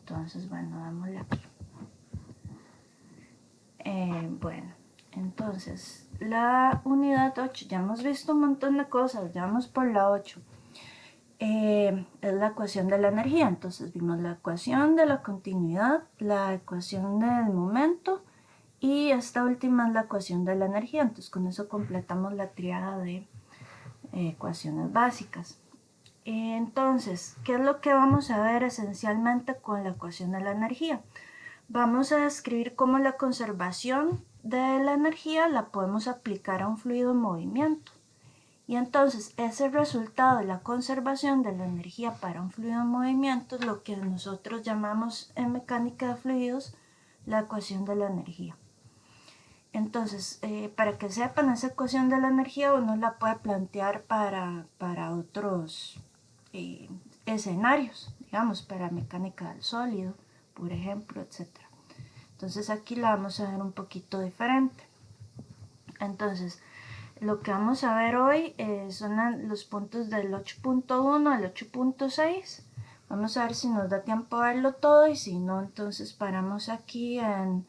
Entonces, bueno, dámosle aquí. Bueno, entonces la unidad 8, ya hemos visto un montón de cosas, ya vamos por la 8. Es la ecuación de la energía. Entonces vimos la ecuación de la continuidad, la ecuación del momento y esta última es la ecuación de la energía. Entonces con eso completamos la tríada de ecuaciones básicas. Entonces, ¿qué es lo que vamos a ver esencialmente con la ecuación de la energía? Vamos a describir cómo la conservación de la energía la podemos aplicar a un fluido en movimiento. Y entonces ese resultado de la conservación de la energía para un fluido en movimiento es lo que nosotros llamamos en mecánica de fluidos la ecuación de la energía. Entonces, para que sepan, esa ecuación de la energía uno la puede plantear para otros escenarios, digamos, para mecánica del sólido, por ejemplo, etc. Entonces aquí la vamos a ver un poquito diferente. Entonces, lo que vamos a ver hoy son los puntos del 8.1 al 8.6. Vamos a ver si nos da tiempo a verlo todo y si no, entonces paramos aquí en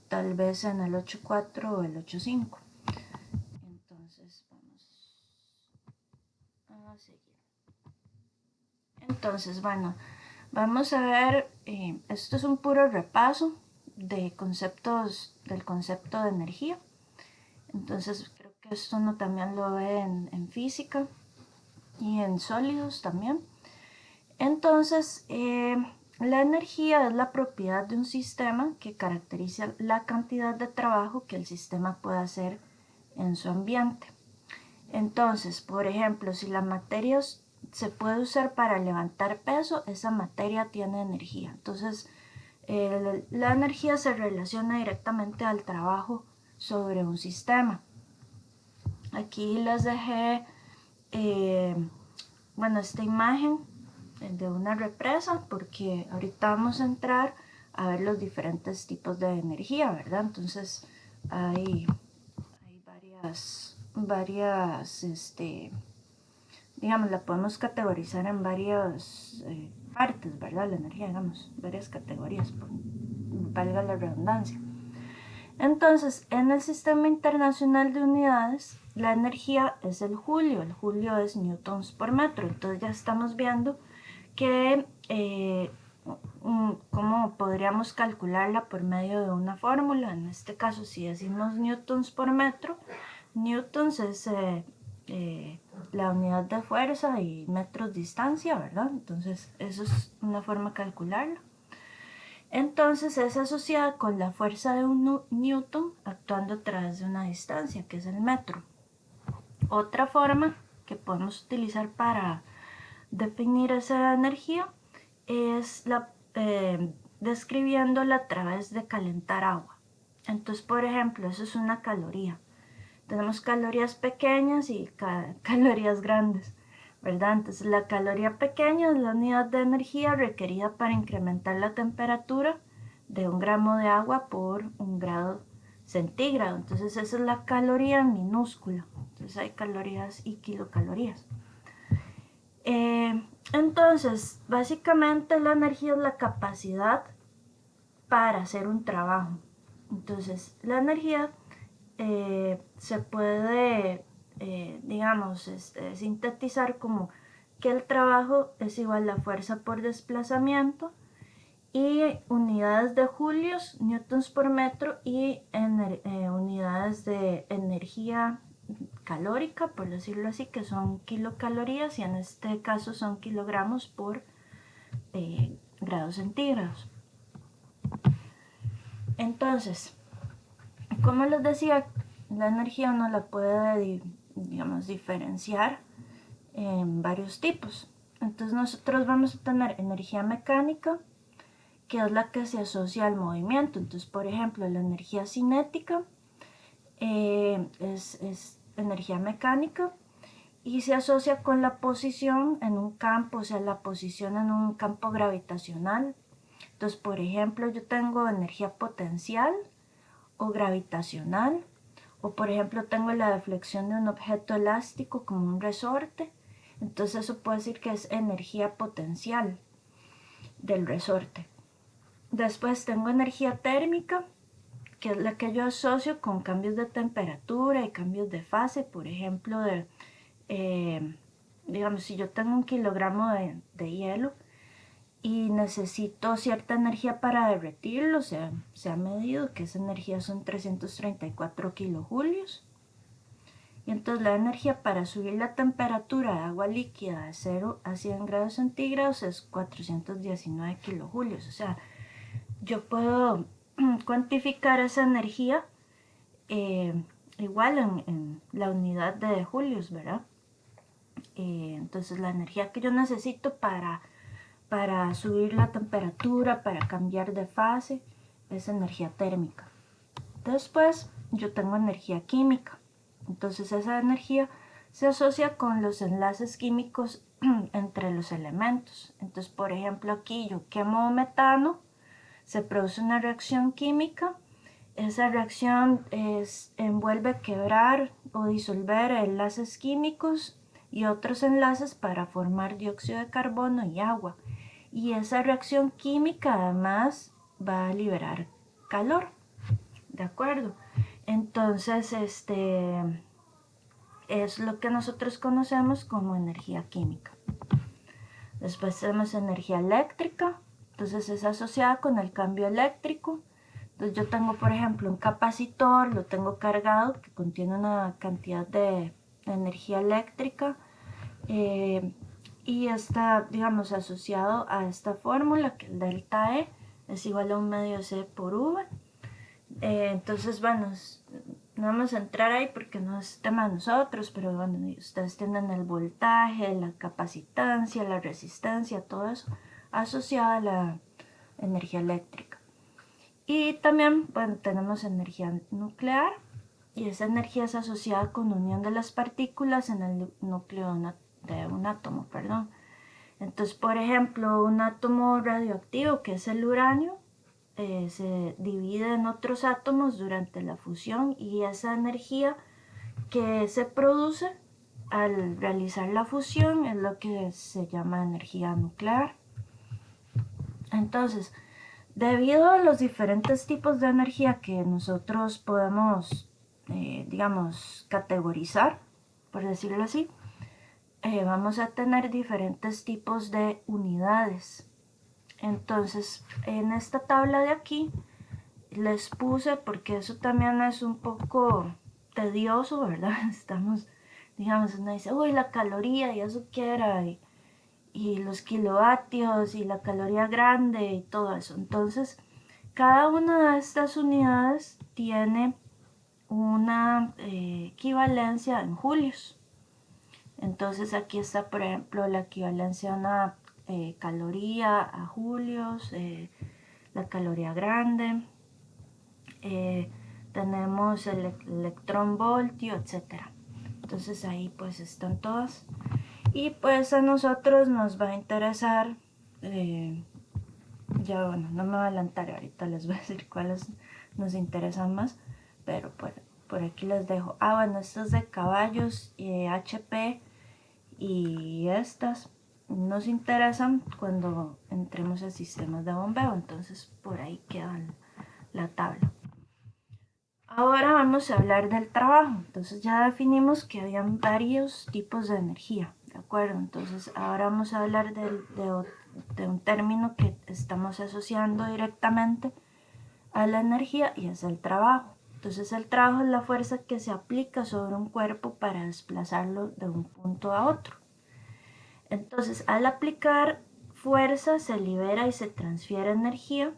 tal vez en el 8.4 o el 8.5. Entonces vamos a seguir. Entonces, bueno, vamos a ver, esto es un puro repaso de conceptos, del concepto de energía. Entonces creo que esto uno también lo ve en física y en sólidos también. Entonces, la energía es la propiedad de un sistema que caracteriza la cantidad de trabajo que el sistema puede hacer en su ambiente. Entonces, por ejemplo, si la materia se puede usar para levantar peso, esa materia tiene energía. Entonces, la energía se relaciona directamente al trabajo sobre un sistema. Aquí les dejé, bueno, esta imagen de una represa porque ahorita vamos a entrar a ver los diferentes tipos de energía, ¿verdad? Entonces hay varias, digamos, la podemos categorizar en varias partes, ¿verdad? La energía, digamos, varias categorías, valga la redundancia. Entonces, en el Sistema Internacional de Unidades, la energía es el julio es newtons por metro. Entonces ya estamos viendo que cómo podríamos calcularla por medio de una fórmula. En este caso, si decimos newtons por metro, newtons es la unidad de fuerza y metros distancia, ¿verdad? Entonces, eso es una forma de calcularla. Entonces es asociada con la fuerza de un newton actuando a través de una distancia, que es el metro. Otra forma que podemos utilizar para definir esa energía es describiéndola a través de calentar agua. Entonces, por ejemplo, eso es una caloría. Tenemos calorías pequeñas y calorías grandes, ¿verdad? Entonces la caloría pequeña es la unidad de energía requerida para incrementar la temperatura de 1 gramo de agua por 1 grado centígrado. Entonces esa es la caloría minúscula. Entonces hay calorías y kilocalorías. Entonces, básicamente la energía es la capacidad para hacer un trabajo. Entonces, la energía se puede, digamos, sintetizar como que el trabajo es igual a fuerza por desplazamiento y unidades de julios, newtons por metro y unidades de energía calórica, por decirlo así, que son kilocalorías y en este caso son kilogramos por grados centígrados. Entonces, como les decía, la energía uno la puede, digamos, diferenciar en varios tipos. Entonces nosotros vamos a tener energía mecánica, que es la que se asocia al movimiento. Entonces, por ejemplo, la energía cinética es energía mecánica y se asocia con la posición en un campo, o sea, la posición en un campo gravitacional. Entonces, por ejemplo, yo tengo energía potencial o gravitacional, o por ejemplo tengo la deflexión de un objeto elástico como un resorte, entonces eso puede decir que es energía potencial. del resorte. Después tengo energía térmica, que es la que yo asocio con cambios de temperatura y cambios de fase. Por ejemplo, digamos, si yo tengo 1 kilogramo de hielo y necesito cierta energía para derretirlo, se ha medido que esa energía son 334 kilojulios. Y entonces la energía para subir la temperatura de agua líquida de 0 a 100 grados centígrados es 419 kilojulios. O sea, yo puedo cuantificar esa energía igual en la unidad de julios, ¿verdad? Entonces la energía que yo necesito para subir la temperatura, para cambiar de fase, es energía térmica. Después yo tengo energía química. Entonces esa energía se asocia con los enlaces químicos entre los elementos. Entonces, por ejemplo, aquí yo quemo metano, se produce una reacción química. Esa reacción envuelve quebrar o disolver enlaces químicos y otros enlaces para formar dióxido de carbono y agua. Y esa reacción química además va a liberar calor. ¿De acuerdo? Entonces, es lo que nosotros conocemos como energía química. Después tenemos energía eléctrica, entonces es asociada con el cambio eléctrico. Entonces yo tengo, por ejemplo, un capacitor, lo tengo cargado, que contiene una cantidad de energía eléctrica, y está, digamos, asociado a esta fórmula, que el delta E es igual a 1/2C por V. Entonces, bueno, no vamos a entrar ahí porque no es tema de nosotros, pero bueno, ustedes tienen el voltaje, la capacitancia, la resistencia, todo eso asociado a la energía eléctrica. Y también, bueno, tenemos energía nuclear, y esa energía es asociada con unión de las partículas en el núcleo de un átomo, perdón. Entonces, por ejemplo, un átomo radioactivo, que es el uranio, se divide en otros átomos durante la fusión, y esa energía que se produce al realizar la fusión es lo que se llama energía nuclear. Entonces, debido a los diferentes tipos de energía que nosotros podemos, digamos, categorizar, por decirlo así, vamos a tener diferentes tipos de unidades. Entonces, en esta tabla de aquí les puse, porque eso también es un poco tedioso, ¿verdad? Estamos, digamos, uno dice, uy, la caloría y eso que era, y los kilovatios y la caloría grande y todo eso. Entonces, cada una de estas unidades tiene una equivalencia en julios. Entonces aquí está, por ejemplo, la equivalencia a una caloría a julios, la caloría grande, tenemos el electrón voltio, etcétera. Entonces ahí pues están todas. Y pues a nosotros nos va a interesar, ya bueno, no me voy a adelantar, ahorita les voy a decir cuáles nos interesan más, pero por aquí les dejo. Bueno, estas de caballos, HP, y estas nos interesan cuando entremos a sistemas de bombeo, entonces por ahí queda la tabla. Ahora vamos a hablar del trabajo. Entonces ya definimos que habían varios tipos de energía, ¿de acuerdo? Entonces ahora vamos a hablar de un término que estamos asociando directamente a la energía, y es el trabajo. Entonces el trabajo es la fuerza que se aplica sobre un cuerpo para desplazarlo de un punto a otro. Entonces, al aplicar fuerza se libera y se transfiere energía,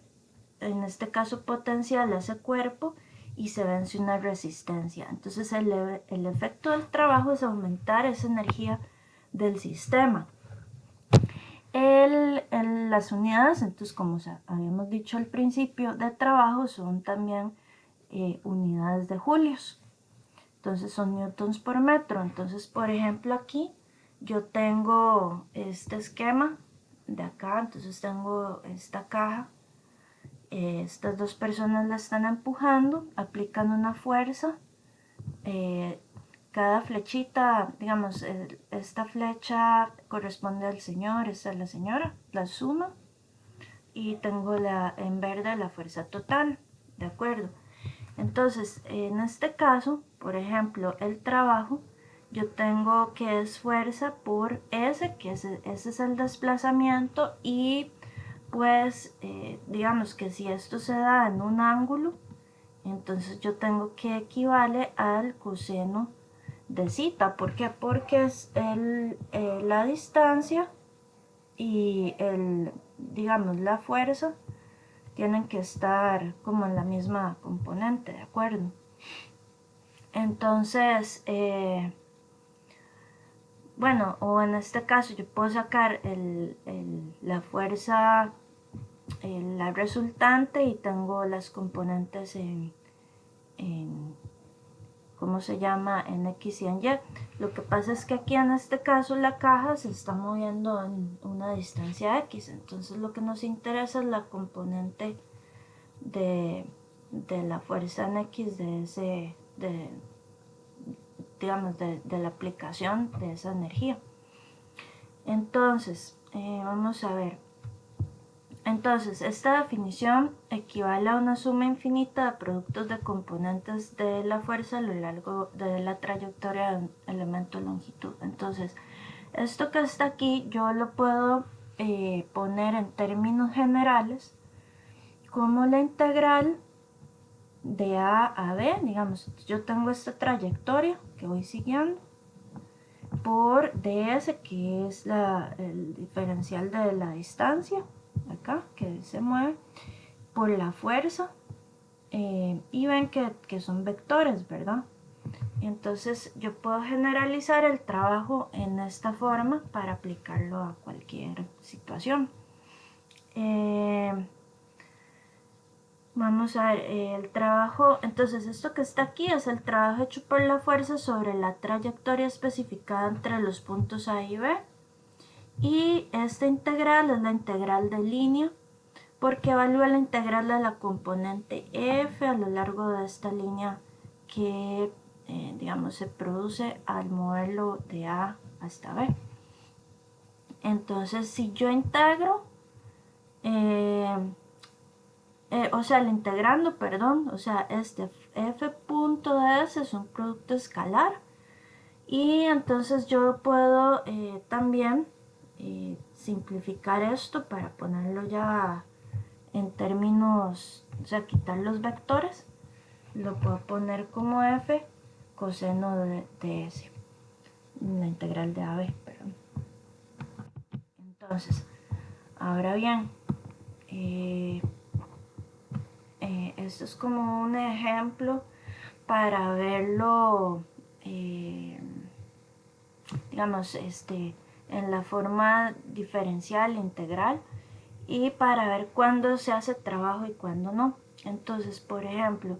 en este caso potencial, a ese cuerpo, y se vence una resistencia. Entonces el efecto del trabajo es aumentar esa energía del sistema. Las unidades, entonces, como habíamos dicho al principio, de trabajo son también unidades de julios. Entonces son newtons por metro. Entonces, por ejemplo, aquí yo tengo este esquema de acá. Entonces tengo esta caja. Estas dos personas la están empujando, aplican una fuerza. Cada flechita, digamos, esta flecha corresponde al señor, esta es la señora, la suma. y tengo en verde la fuerza total, ¿de acuerdo? Entonces, en este caso, por ejemplo, el trabajo, yo tengo que es fuerza por S, que ese es el desplazamiento, y pues digamos que si esto se da en un ángulo, entonces yo tengo que equivale al coseno de zeta. ¿Por qué? Porque es la distancia y digamos, la fuerza tienen que estar como en la misma componente, ¿de acuerdo? Entonces, bueno, o en este caso yo puedo sacar la fuerza, la resultante, y tengo las componentes en ¿cómo se llama? En X y en Y. Lo que pasa es que aquí en este caso la caja se está moviendo en una distancia X, entonces lo que nos interesa es la componente de, de la fuerza en X digamos, de la aplicación de esa energía. Entonces, vamos a ver. Entonces, esta definición equivale a una suma infinita de productos de componentes de la fuerza a lo largo de la trayectoria de un elemento de longitud. Entonces, esto que está aquí yo lo puedo poner en términos generales como la integral de A a B. Digamos, yo tengo esta trayectoria que voy siguiendo por ds, que es el diferencial de la distancia, acá, que se mueve, por la fuerza, y ven que son vectores, ¿verdad? Entonces yo puedo generalizar el trabajo en esta forma para aplicarlo a cualquier situación. Vamos a ver, el trabajo, entonces esto que está aquí es el trabajo hecho por la fuerza sobre la trayectoria especificada entre los puntos A y B. Y esta integral es la integral de línea, porque evalúa la integral de la componente f a lo largo de esta línea que, digamos, se produce al moverlo de A hasta B. Entonces, si yo integro, o sea, el integrando, perdón, o sea, este f punto de s es un producto escalar, y entonces yo puedo también simplificar esto para ponerlo ya en términos, o sea, quitar los vectores, lo puedo poner como f coseno de s, la integral de AB, perdón. Entonces, ahora bien, esto es como un ejemplo para verlo, digamos, en la forma diferencial, integral, y para ver cuándo se hace trabajo y cuándo no. Entonces, por ejemplo,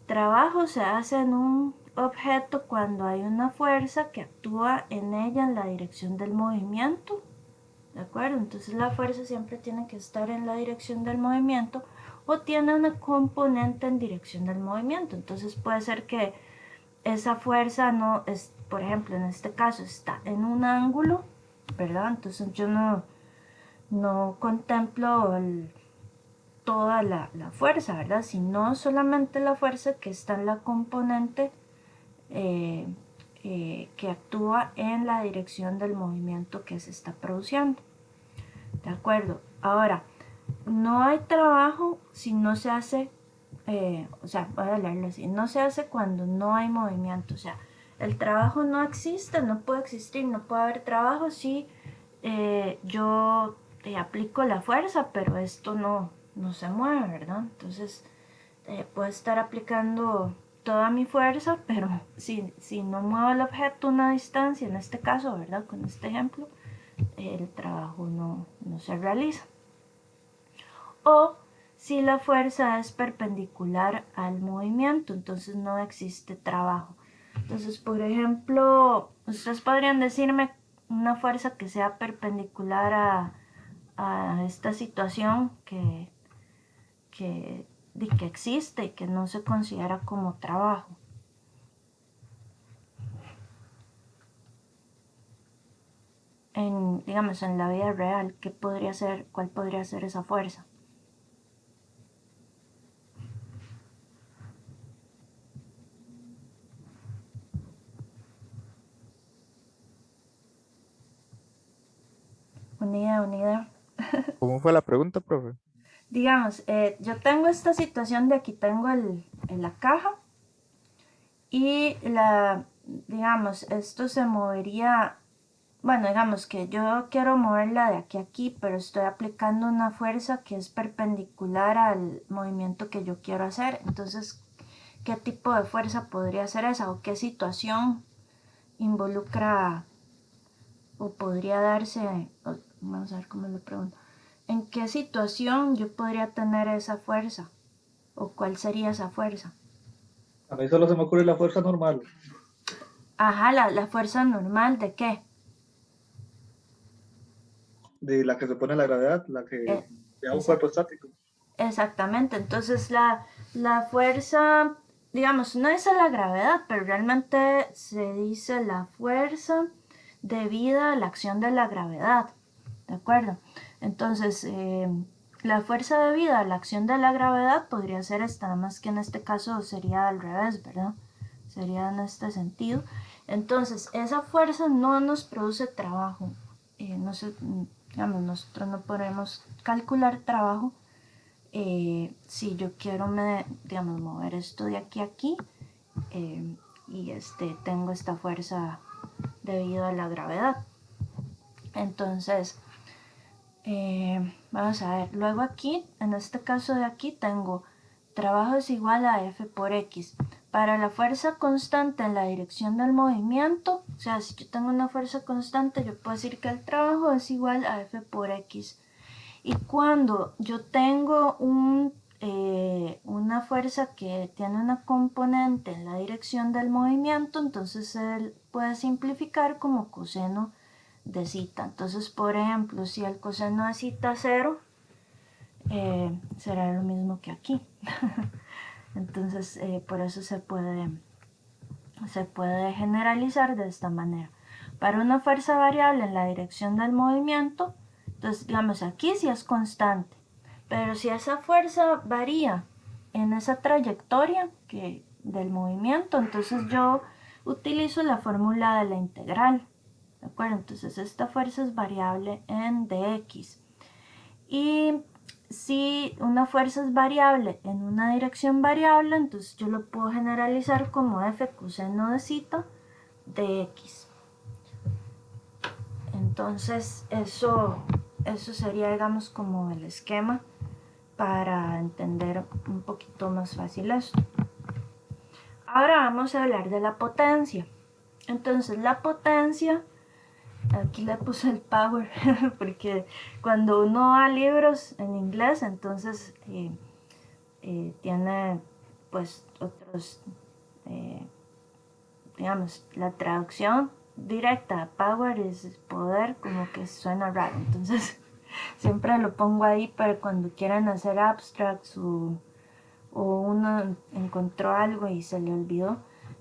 trabajo se hace en un objeto cuando hay una fuerza que actúa en ella en la dirección del movimiento, ¿de acuerdo? Entonces la fuerza siempre tiene que estar en la dirección del movimiento o tiene una componente en dirección del movimiento. Entonces puede ser que esa fuerza no es, por ejemplo, en este caso está en un ángulo, ¿verdad? Entonces yo no contemplo toda la fuerza, ¿verdad? Sino solamente la fuerza que está en la componente que actúa en la dirección del movimiento que se está produciendo. ¿De acuerdo? Ahora, no hay trabajo si no se hace, o sea, voy a leerlo así, no se hace cuando no hay movimiento. O sea, el trabajo no existe, no puede existir, no puede haber trabajo si yo aplico la fuerza, pero esto no se mueve, ¿verdad? Entonces, puedo estar aplicando toda mi fuerza, pero si no muevo el objeto una distancia, en este caso, ¿verdad? Con este ejemplo, el trabajo no se realiza. O si la fuerza es perpendicular al movimiento, entonces no existe trabajo. Entonces, por ejemplo, ustedes podrían decirme una fuerza que sea perpendicular a esta situación que existe y que no se considera como trabajo. digamos, en la vida real, cuál podría ser esa fuerza. Una idea. ¿Cómo fue la pregunta, profe? Digamos, yo tengo esta situación de aquí tengo la caja y digamos, esto se movería, bueno, digamos que yo quiero moverla de aquí a aquí, pero estoy aplicando una fuerza que es perpendicular al movimiento que yo quiero hacer. Entonces, ¿qué tipo de fuerza podría ser esa? ¿O qué situación involucra o podría darse? Vamos a ver cómo le pregunto. ¿En qué situación yo podría tener esa fuerza? ¿O cuál sería esa fuerza? A mí solo se me ocurre la fuerza normal, Ajá, la fuerza normal de qué? de la que se pone la gravedad, la que Eh, da un esa- cuerpo estático. exactamente, entonces la fuerza, digamos, no es la gravedad, pero realmente se dice la fuerza debida a la acción de la gravedad, ¿de acuerdo? Entonces, la fuerza debida a la acción de la gravedad podría ser esta, nada más que en este caso sería al revés, ¿verdad? Sería en este sentido. Entonces, esa fuerza no nos produce trabajo. No sé, digamos, nosotros no podemos calcular trabajo si yo quiero, digamos, mover esto de aquí a aquí y tengo esta fuerza debido a la gravedad. Entonces, vamos a ver, luego aquí, en este caso de aquí, tengo trabajo es igual a F por X. Para la fuerza constante en la dirección del movimiento, o sea, si yo tengo una fuerza constante, yo puedo decir que el trabajo es igual a F por X. Y cuando yo tengo una fuerza que tiene una componente en la dirección del movimiento, entonces él puede simplificar como coseno de zeta. Entonces, por ejemplo, si el coseno de zeta 0, será lo mismo que aquí. Entonces, por eso se puede generalizar de esta manera. Para una fuerza variable en la dirección del movimiento, entonces digamos aquí sí es constante, pero si esa fuerza varía en esa trayectoria del movimiento, entonces yo utilizo la fórmula de la integral. ¿De acuerdo? Entonces esta fuerza es variable en dx. Y si una fuerza es variable en una dirección variable, entonces yo lo puedo generalizar como f coseno de zeta de x. Entonces eso sería, digamos, como el esquema para entender un poquito más fácil esto. Ahora vamos a hablar de la potencia. Entonces la potencia, aquí le puse el power, porque cuando uno va a libros en inglés, entonces tiene pues otros, eh, digamos, la traducción directa, power es poder, como que suena raro, entonces siempre lo pongo ahí para cuando quieran hacer abstracts o uno encontró algo y se le olvidó,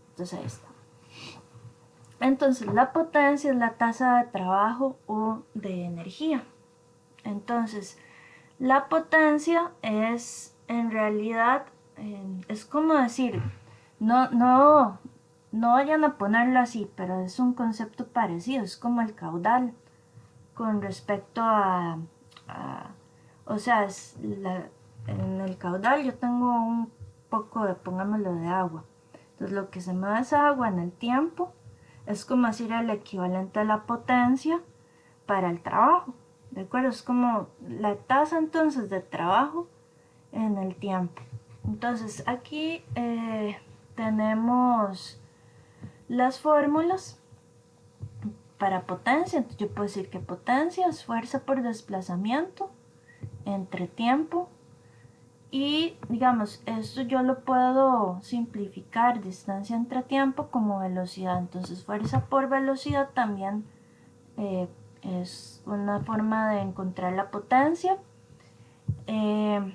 entonces ahí está. Entonces la potencia es la tasa de trabajo o de energía. Entonces la potencia es en realidad, es como decir, no vayan a ponerlo así, pero es un concepto parecido, es como el caudal con respecto a o sea, en el caudal yo tengo un poco de, pongámoslo, de agua. Entonces lo que se mueve esa agua en el tiempo es como decir el equivalente a la potencia para el trabajo. ¿De acuerdo? Es como la tasa entonces de trabajo en el tiempo. Entonces aquí tenemos las fórmulas para potencia. Entonces yo puedo decir que potencia es fuerza por desplazamiento entre tiempo. Y digamos, esto yo lo puedo simplificar, distancia entre tiempo, como velocidad. Entonces fuerza por velocidad también eh, es una forma de encontrar la potencia. Eh,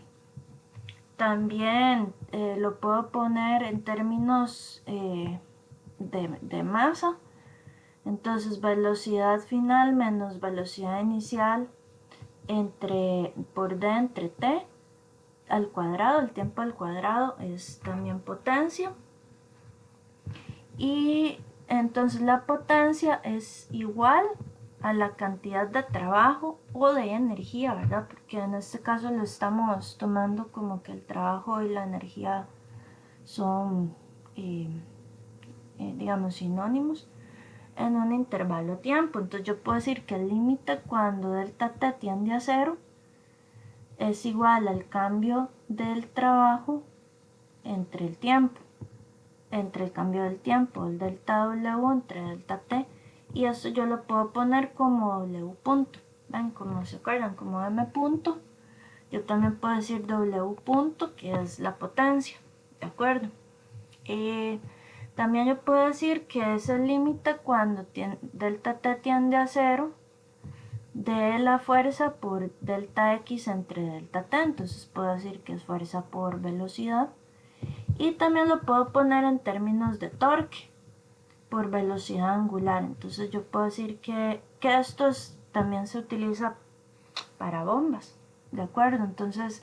También lo puedo poner en términos de masa. Entonces velocidad final menos velocidad inicial por D entre T al cuadrado, el tiempo al cuadrado es también potencia. Y entonces la potencia es igual a la cantidad de trabajo o de energía, ¿verdad? Porque en este caso lo estamos tomando como que el trabajo y la energía son, digamos, sinónimos en un intervalo de tiempo. Entonces yo puedo decir que el límite cuando delta T tiende a cero es igual al cambio del trabajo entre el tiempo, entre el cambio del tiempo, el delta W entre delta T, y eso yo lo puedo poner como W punto. ¿Ven? Como se acuerdan, como M punto. Yo también puedo decir W punto, que es la potencia, ¿de acuerdo? También yo puedo decir que es el límite cuando delta T tiende a cero de la fuerza por delta X entre delta T. Entonces puedo decir que es fuerza por velocidad. Y también lo puedo poner en términos de torque por velocidad angular. Entonces yo puedo decir que esto también se utiliza para bombas, ¿de acuerdo? Entonces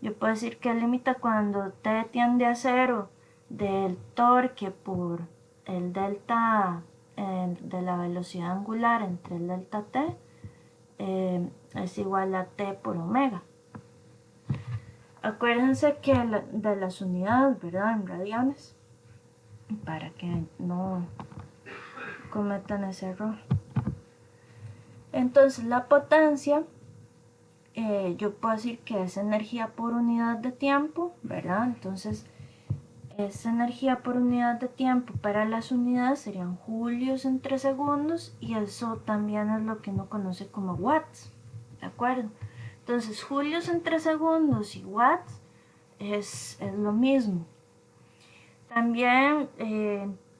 yo puedo decir que el límite cuando T tiende a cero del torque por el delta de la velocidad angular entre el delta T es igual a T por omega. Acuérdense que de las unidades, ¿verdad? En radianes, para que no cometan ese error. Entonces la potencia, yo puedo decir que es energía por unidad de tiempo, ¿verdad? Entonces esa energía por unidad de tiempo para las unidades serían julios entre segundos, y eso también es lo que uno conoce como watts, ¿de acuerdo? Entonces julios entre segundos y watts es lo mismo. También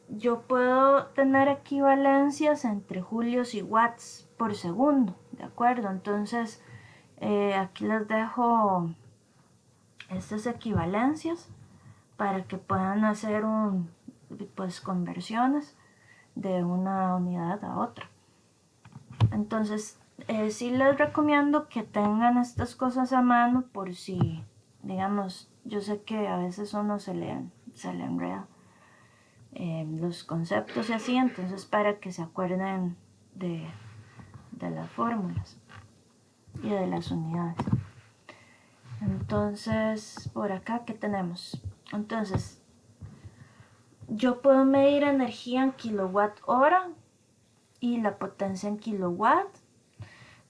yo puedo tener equivalencias entre julios y watts por segundo, ¿de acuerdo? Entonces aquí les dejo estas equivalencias para que puedan hacer pues conversiones de una unidad a otra. Entonces sí les recomiendo que tengan estas cosas a mano por si, digamos, yo sé que a veces uno se le enreda los conceptos y así, entonces para que se acuerden de las fórmulas y de las unidades. Entonces por acá, ¿qué tenemos? Entonces yo puedo medir energía en kilowatt hora y la potencia en kilowatt.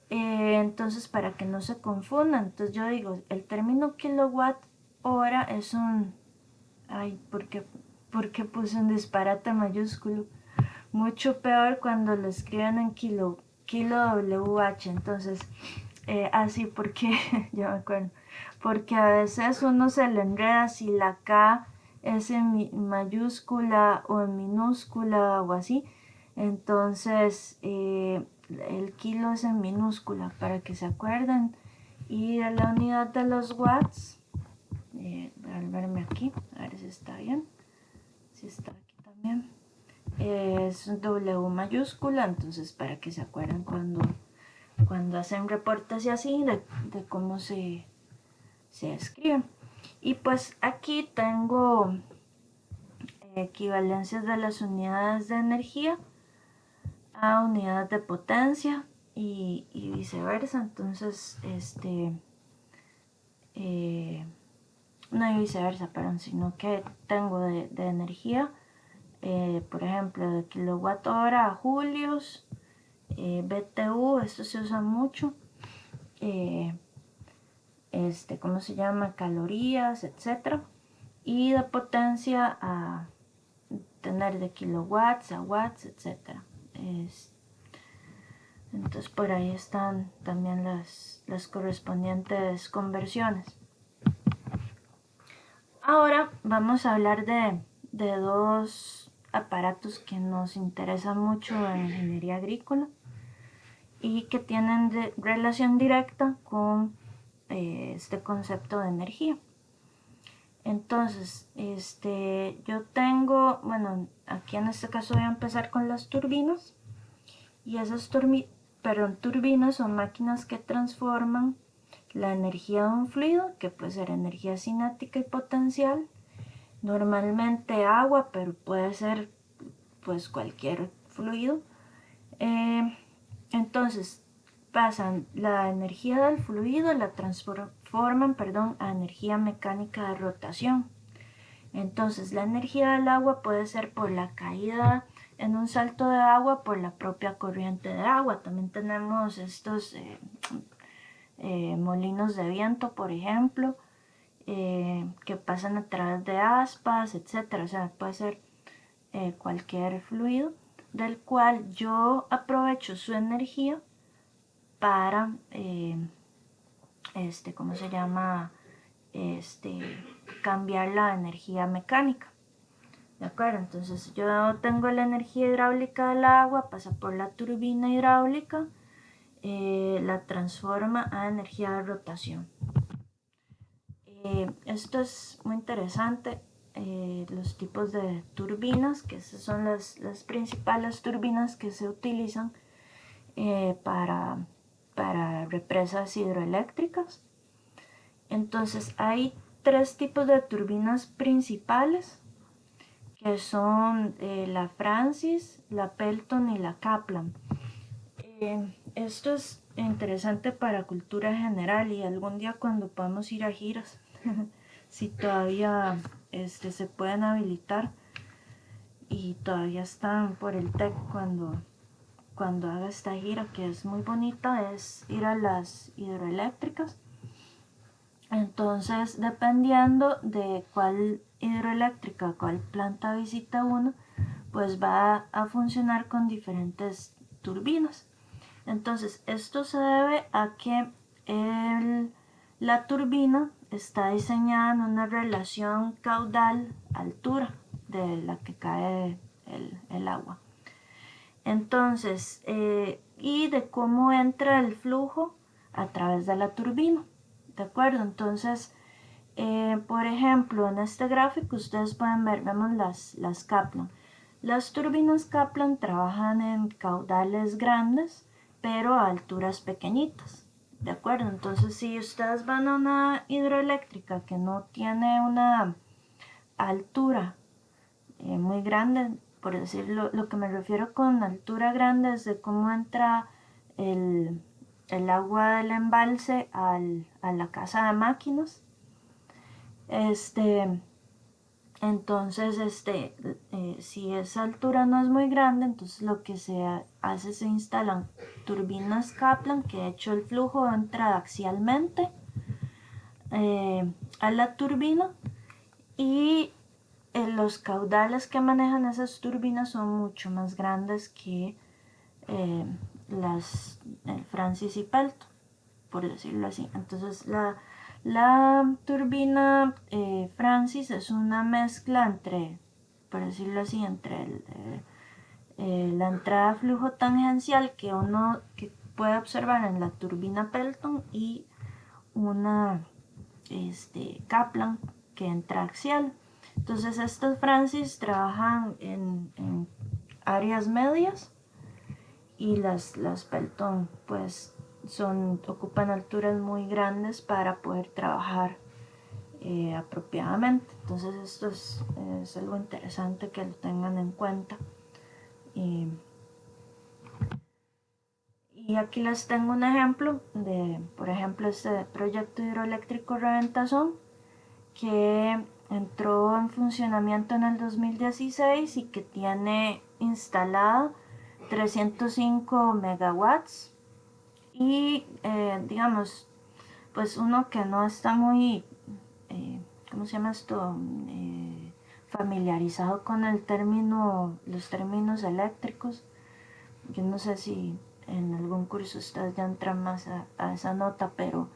Entonces para que no se confundan, entonces yo digo, el término kilowatt hora es un... Ay, ¿por qué puse un disparate mayúsculo? Mucho peor cuando lo escriben en kilo WH. Entonces, así porque, ya me acuerdo, porque a veces uno se le enreda si la K es en mayúscula o en minúscula o así. Entonces, el kilo es en minúscula para que se acuerden. Y de la unidad de los watts, al verme aquí, a ver si está bien, si está aquí también, es W mayúscula. Entonces para que se acuerden cuando hacen reportes y así de cómo se escriben. Y pues aquí tengo equivalencias de las unidades de energía a unidades de potencia y viceversa. Entonces no hay viceversa, perdón, sino que tengo de energía, por ejemplo, de kilowatt hora a julios, BTU, esto se usa mucho, ¿cómo se llama? Calorías, etcétera, y de potencia a tener de kilowatts a watts, etcétera. Entonces por ahí están también las correspondientes conversiones. Ahora vamos a hablar de dos aparatos que nos interesan mucho en ingeniería agrícola y que tienen relación directa con este concepto de energía. Entonces, yo tengo, bueno, aquí en este caso voy a empezar con las turbinas. Y esas turbinas son máquinas que transforman la energía de un fluido, que puede ser energía cinética y potencial, normalmente agua, pero puede ser pues cualquier fluido. Entonces pasan la energía del fluido, la transforman, a energía mecánica de rotación. Entonces la energía del agua puede ser por la caída en un salto de agua, por la propia corriente de agua. También tenemos estos molinos de viento, por ejemplo, que pasan a través de aspas, etcétera. O sea, puede ser cualquier fluido del cual yo aprovecho su energía para, ¿cómo se llama? Cambiar la energía mecánica. ¿De acuerdo? Entonces yo tengo la energía hidráulica del agua, pasa por la turbina hidráulica, la transforma a energía de rotación. Esto es muy interesante, los tipos de turbinas, que esas son las principales turbinas que se utilizan para represas hidroeléctricas. Entonces hay tres tipos de turbinas principales, que son la Francis, la Pelton y la Kaplan. Esto es interesante para cultura general, y algún día cuando podamos ir a giras, si todavía se pueden habilitar y todavía están por el TEC cuando haga esta gira, que es muy bonita, es ir a las hidroeléctricas. Entonces, dependiendo de cuál hidroeléctrica, cuál planta visita uno, pues va a funcionar con diferentes turbinas. Entonces, esto se debe a que la turbina está diseñada en una relación caudal-altura de la que cae el agua. Entonces, y de cómo entra el flujo a través de la turbina. ¿De acuerdo? Entonces, por ejemplo, en este gráfico ustedes pueden ver, vemos las Kaplan. Las turbinas Kaplan trabajan en caudales grandes, pero a alturas pequeñitas. ¿De acuerdo? Entonces, si ustedes van a una hidroeléctrica que no tiene una altura muy grande, por decirlo, lo que me refiero con altura grande es de cómo entra el agua del embalse a la casa de máquinas. Entonces, si esa altura no es muy grande, entonces lo que se hace, se instalan turbinas Kaplan, que de hecho el flujo entra axialmente a la turbina, y los caudales que manejan esas turbinas son mucho más grandes que las Francis y Pelton, por decirlo así. Entonces la turbina Francis es una mezcla entre, por decirlo así, entre la entrada de flujo tangencial que uno puede observar en la turbina Pelton y una Kaplan que entra axial. Entonces estas Francis trabajan en áreas medias, y las Pelton pues ocupan alturas muy grandes para poder trabajar apropiadamente. Entonces esto es algo interesante que lo tengan en cuenta. Y aquí les tengo un ejemplo de, por ejemplo, este proyecto hidroeléctrico Reventazón, que entró en funcionamiento en el 2016 y que tiene instalado 305 megawatts. Y digamos, pues uno que no está muy, ¿cómo se llama esto? Familiarizado con los términos eléctricos. Yo no sé si en algún curso ustedes ya entran más a esa nota, pero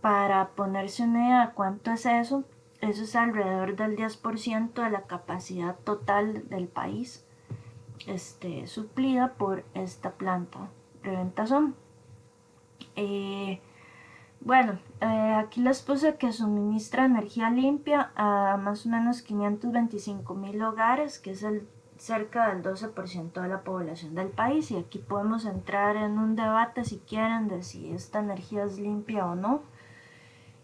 para ponerse una idea de cuánto es eso es alrededor del 10% de la capacidad total del país, suplida por esta planta Reventazón. Bueno, aquí les puse que suministra energía limpia a más o menos 525,000 hogares, que es el cerca del 12% de la población del país, y aquí podemos entrar en un debate si quieren de si esta energía es limpia o no,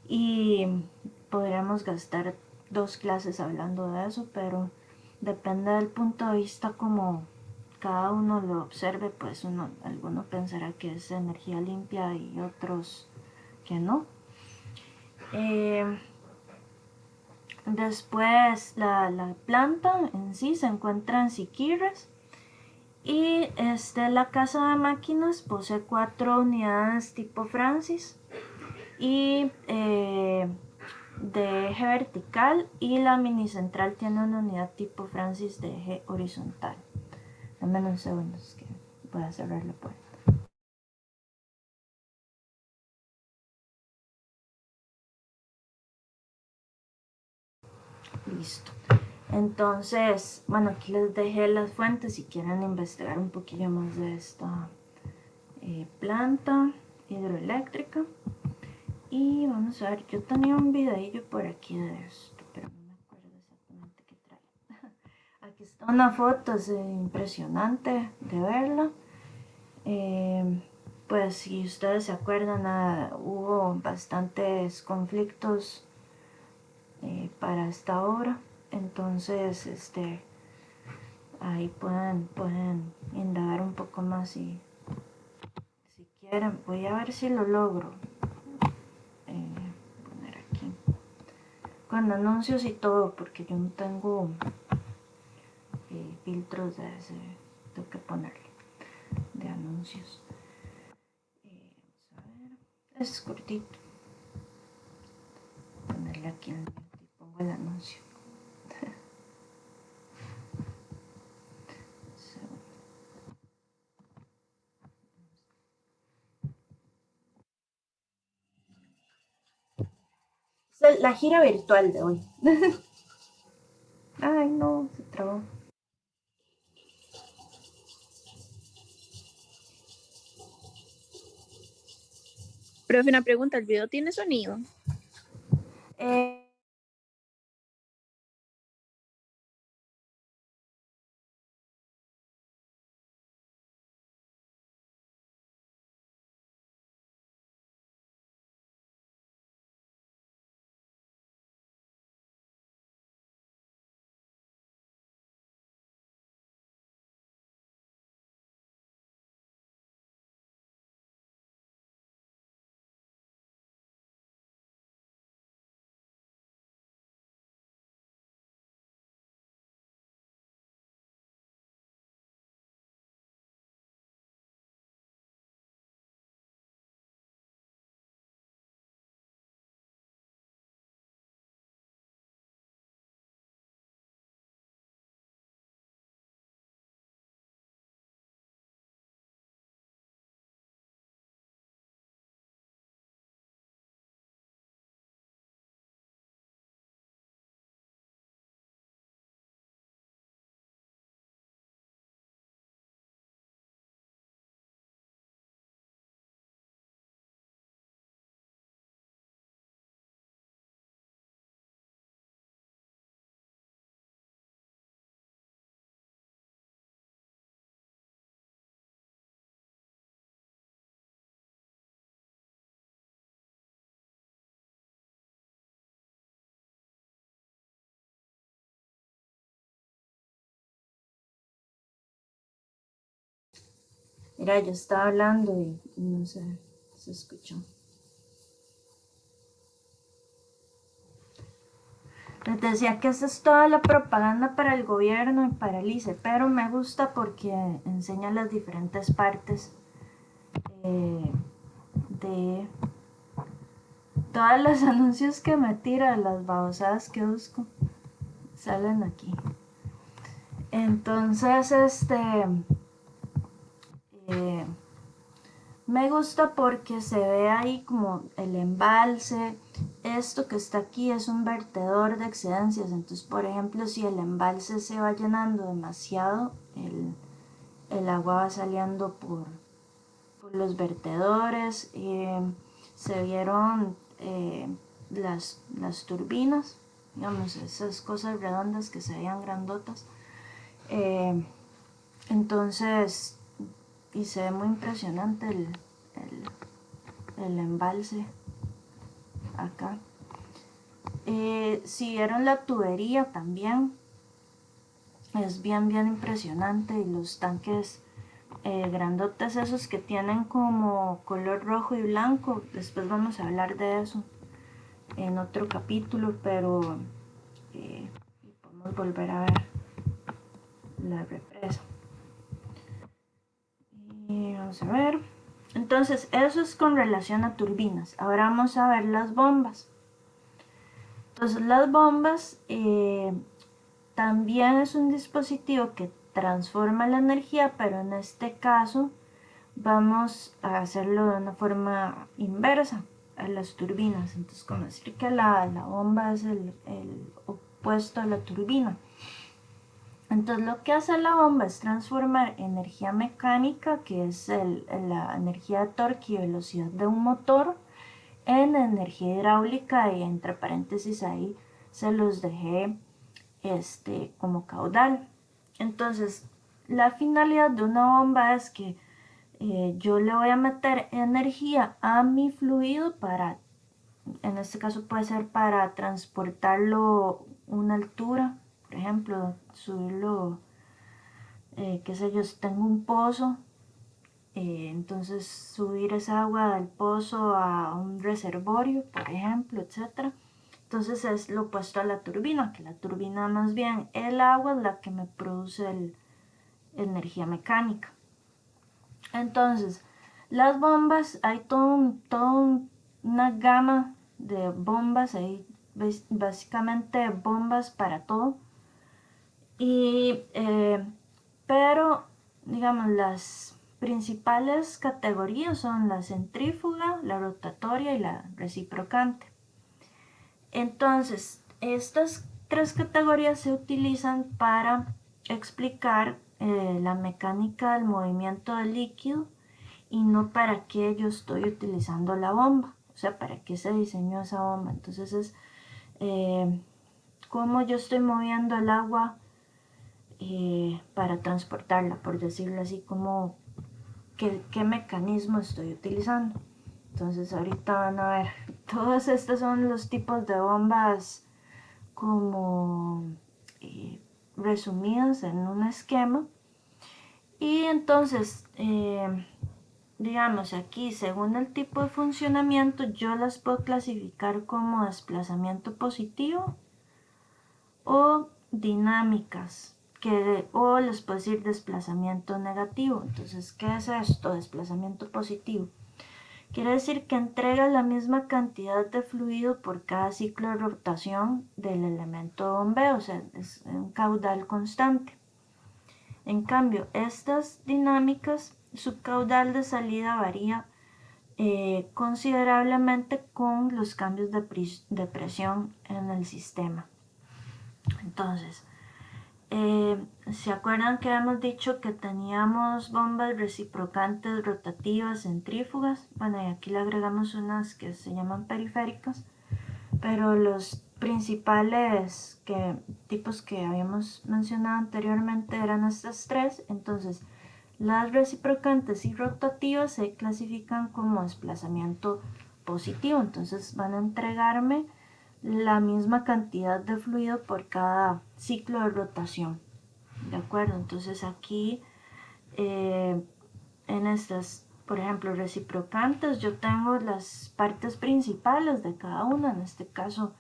y podríamos gastar 2 clases hablando de eso, pero depende del punto de vista como cada uno lo observe, pues alguno pensará que es energía limpia y otros que no. Después la planta en sí se encuentra en Siquirres, y la casa de máquinas posee 4 unidades tipo Francis y de eje vertical, y la mini central tiene una unidad tipo Francis de eje horizontal. Dame unos segundos que voy a cerrar la puerta. Listo. Entonces, bueno, aquí les dejé las fuentes si quieren investigar un poquillo más de esta planta hidroeléctrica. Y vamos a ver, yo tenía un videillo por aquí de esto, pero no me acuerdo exactamente qué trae. Aquí está una foto, es impresionante de verla. Pues si ustedes se acuerdan, hubo bastantes conflictos para esta obra, entonces ahí pueden indagar un poco más si quieren. Voy a ver si lo logro poner aquí con anuncios y todo, porque yo no tengo filtros de ese, tengo que ponerle de anuncios. Vamos a ver, es cortito, ponerle aquí en el y pongo el anuncio. La gira virtual de hoy. Ay, no, se trabó. Profe, una pregunta, ¿el video tiene sonido? Eh, Mira, yo estaba hablando y no sé, se escuchó. Les decía que esa es toda la propaganda para el gobierno y para el ICE, pero me gusta porque enseña las diferentes partes de todos los anuncios que me tira, las babosadas que busco, salen aquí. Entonces, eh, me gusta porque se ve ahí como el embalse. Esto que está aquí es un vertedor de excedencias. Entonces, por ejemplo, si el embalse se va llenando demasiado, el agua va saliendo por los vertedores. Se vieron las turbinas, digamos, esas cosas redondas que se veían grandotas. Entonces, y se ve muy impresionante el embalse acá. Si vieron la tubería también, es bien impresionante, y los tanques grandotes esos que tienen como color rojo y blanco, después vamos a hablar de eso en otro capítulo, pero podemos volver a ver la represa. Y vamos a ver, entonces eso es con relación a turbinas. Ahora vamos a ver las bombas. Entonces las bombas también es un dispositivo que transforma la energía, pero en este caso vamos a hacerlo de una forma inversa a las turbinas. Entonces, como decir que la bomba es el opuesto a la turbina. Entonces, lo que hace la bomba es transformar energía mecánica, que es la energía de torque y velocidad de un motor, en energía hidráulica, y entre paréntesis ahí se los dejé como caudal. Entonces, la finalidad de una bomba es que yo le voy a meter energía a mi fluido para, en este caso puede ser para transportarlo una altura, por ejemplo, subirlo, qué sé yo, si tengo un pozo, entonces subir esa agua del pozo a un reservorio, por ejemplo, etcétera. Entonces es lo opuesto a la turbina, que la turbina más bien el agua es la que me produce energía mecánica. Entonces, las bombas, hay toda una gama de bombas, hay básicamente bombas para todo. Pero, digamos, las principales categorías son la centrífuga, la rotatoria y la reciprocante. Entonces, estas tres categorías se utilizan para explicar la mecánica del movimiento del líquido, y no para qué yo estoy utilizando la bomba, o sea, para qué se diseñó esa bomba. Entonces es cómo yo estoy moviendo el agua para transportarla, por decirlo así, como qué mecanismo estoy utilizando. Entonces ahorita van a ver, todos estos son los tipos de bombas como resumidas en un esquema. Y entonces, digamos aquí, según el tipo de funcionamiento, yo las puedo clasificar como desplazamiento positivo o dinámicas, o les puedo decir desplazamiento negativo. Entonces, ¿qué es esto? Desplazamiento positivo. Quiere decir que entrega la misma cantidad de fluido por cada ciclo de rotación del elemento de bombeo, o sea, es un caudal constante. En cambio, estas dinámicas, su caudal de salida varía considerablemente con los cambios de presión en el sistema. Entonces, ¿se acuerdan que hemos dicho que teníamos bombas reciprocantes, rotativas, centrífugas? Bueno, y aquí le agregamos unas que se llaman periféricas, pero los principales tipos que habíamos mencionado anteriormente eran estas tres. Entonces, las reciprocantes y rotativas se clasifican como desplazamiento positivo, entonces van a entregarme la misma cantidad de fluido por cada ciclo de rotación. ¿De acuerdo? Entonces aquí en estas, por ejemplo, reciprocantes, yo tengo las partes principales de cada una, en este caso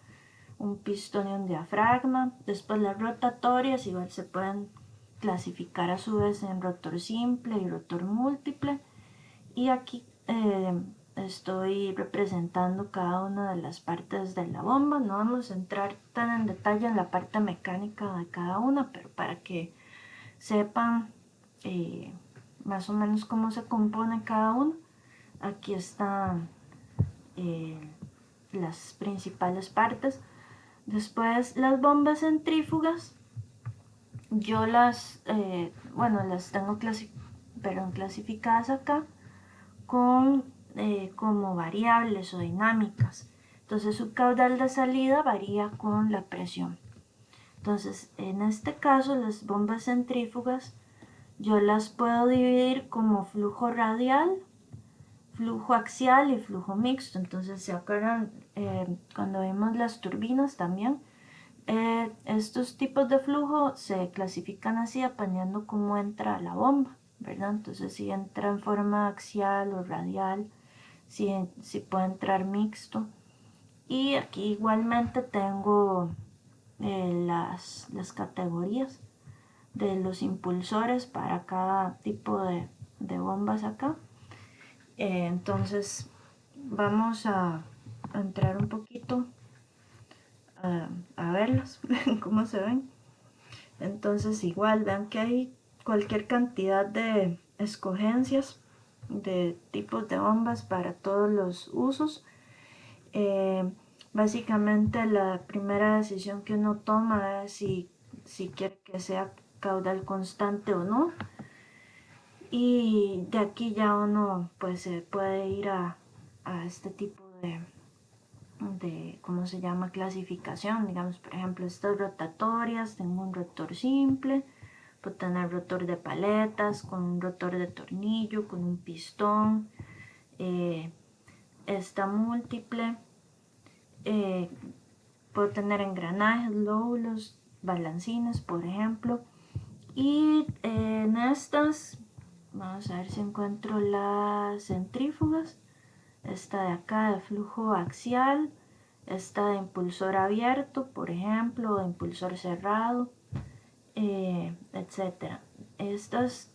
un pistón y un diafragma. Después las rotatorias igual se pueden clasificar a su vez en rotor simple y rotor múltiple, y aquí estoy representando cada una de las partes de la bomba. No vamos a entrar tan en detalle en la parte mecánica de cada una, pero para que sepan más o menos cómo se compone cada uno, aquí están las principales partes. Después las bombas centrífugas, yo las tengo clasificadas acá con como variables o dinámicas. Entonces su caudal de salida varía con la presión. Entonces, en este caso, las bombas centrífugas yo las puedo dividir como flujo radial, flujo axial y flujo mixto. Entonces, ¿se acuerdan cuando vimos las turbinas también? Estos tipos de flujo se clasifican así dependiendo cómo entra la bomba, ¿verdad? Entonces, si entra en forma axial o radial, si puede entrar mixto. Y aquí igualmente tengo las categorías de los impulsores para cada tipo de bombas acá. Entonces vamos a entrar un poquito a verlos, cómo se ven. Entonces igual vean que hay cualquier cantidad de escogencias de tipos de bombas para todos los usos. Básicamente la primera decisión que uno toma es si quiere que sea caudal constante o no, y de aquí ya uno pues se puede ir a este tipo ¿cómo se llama? Clasificación. Digamos, por ejemplo, estas rotatorias, tengo un rotor simple, puedo tener rotor de paletas, con un rotor de tornillo, con un pistón, esta múltiple, puedo tener engranajes, lóbulos, balancines, por ejemplo. Y en estas, vamos a ver si encuentro las centrífugas. Esta de acá de flujo axial, esta de impulsor abierto, por ejemplo, de impulsor cerrado, etc. Estas,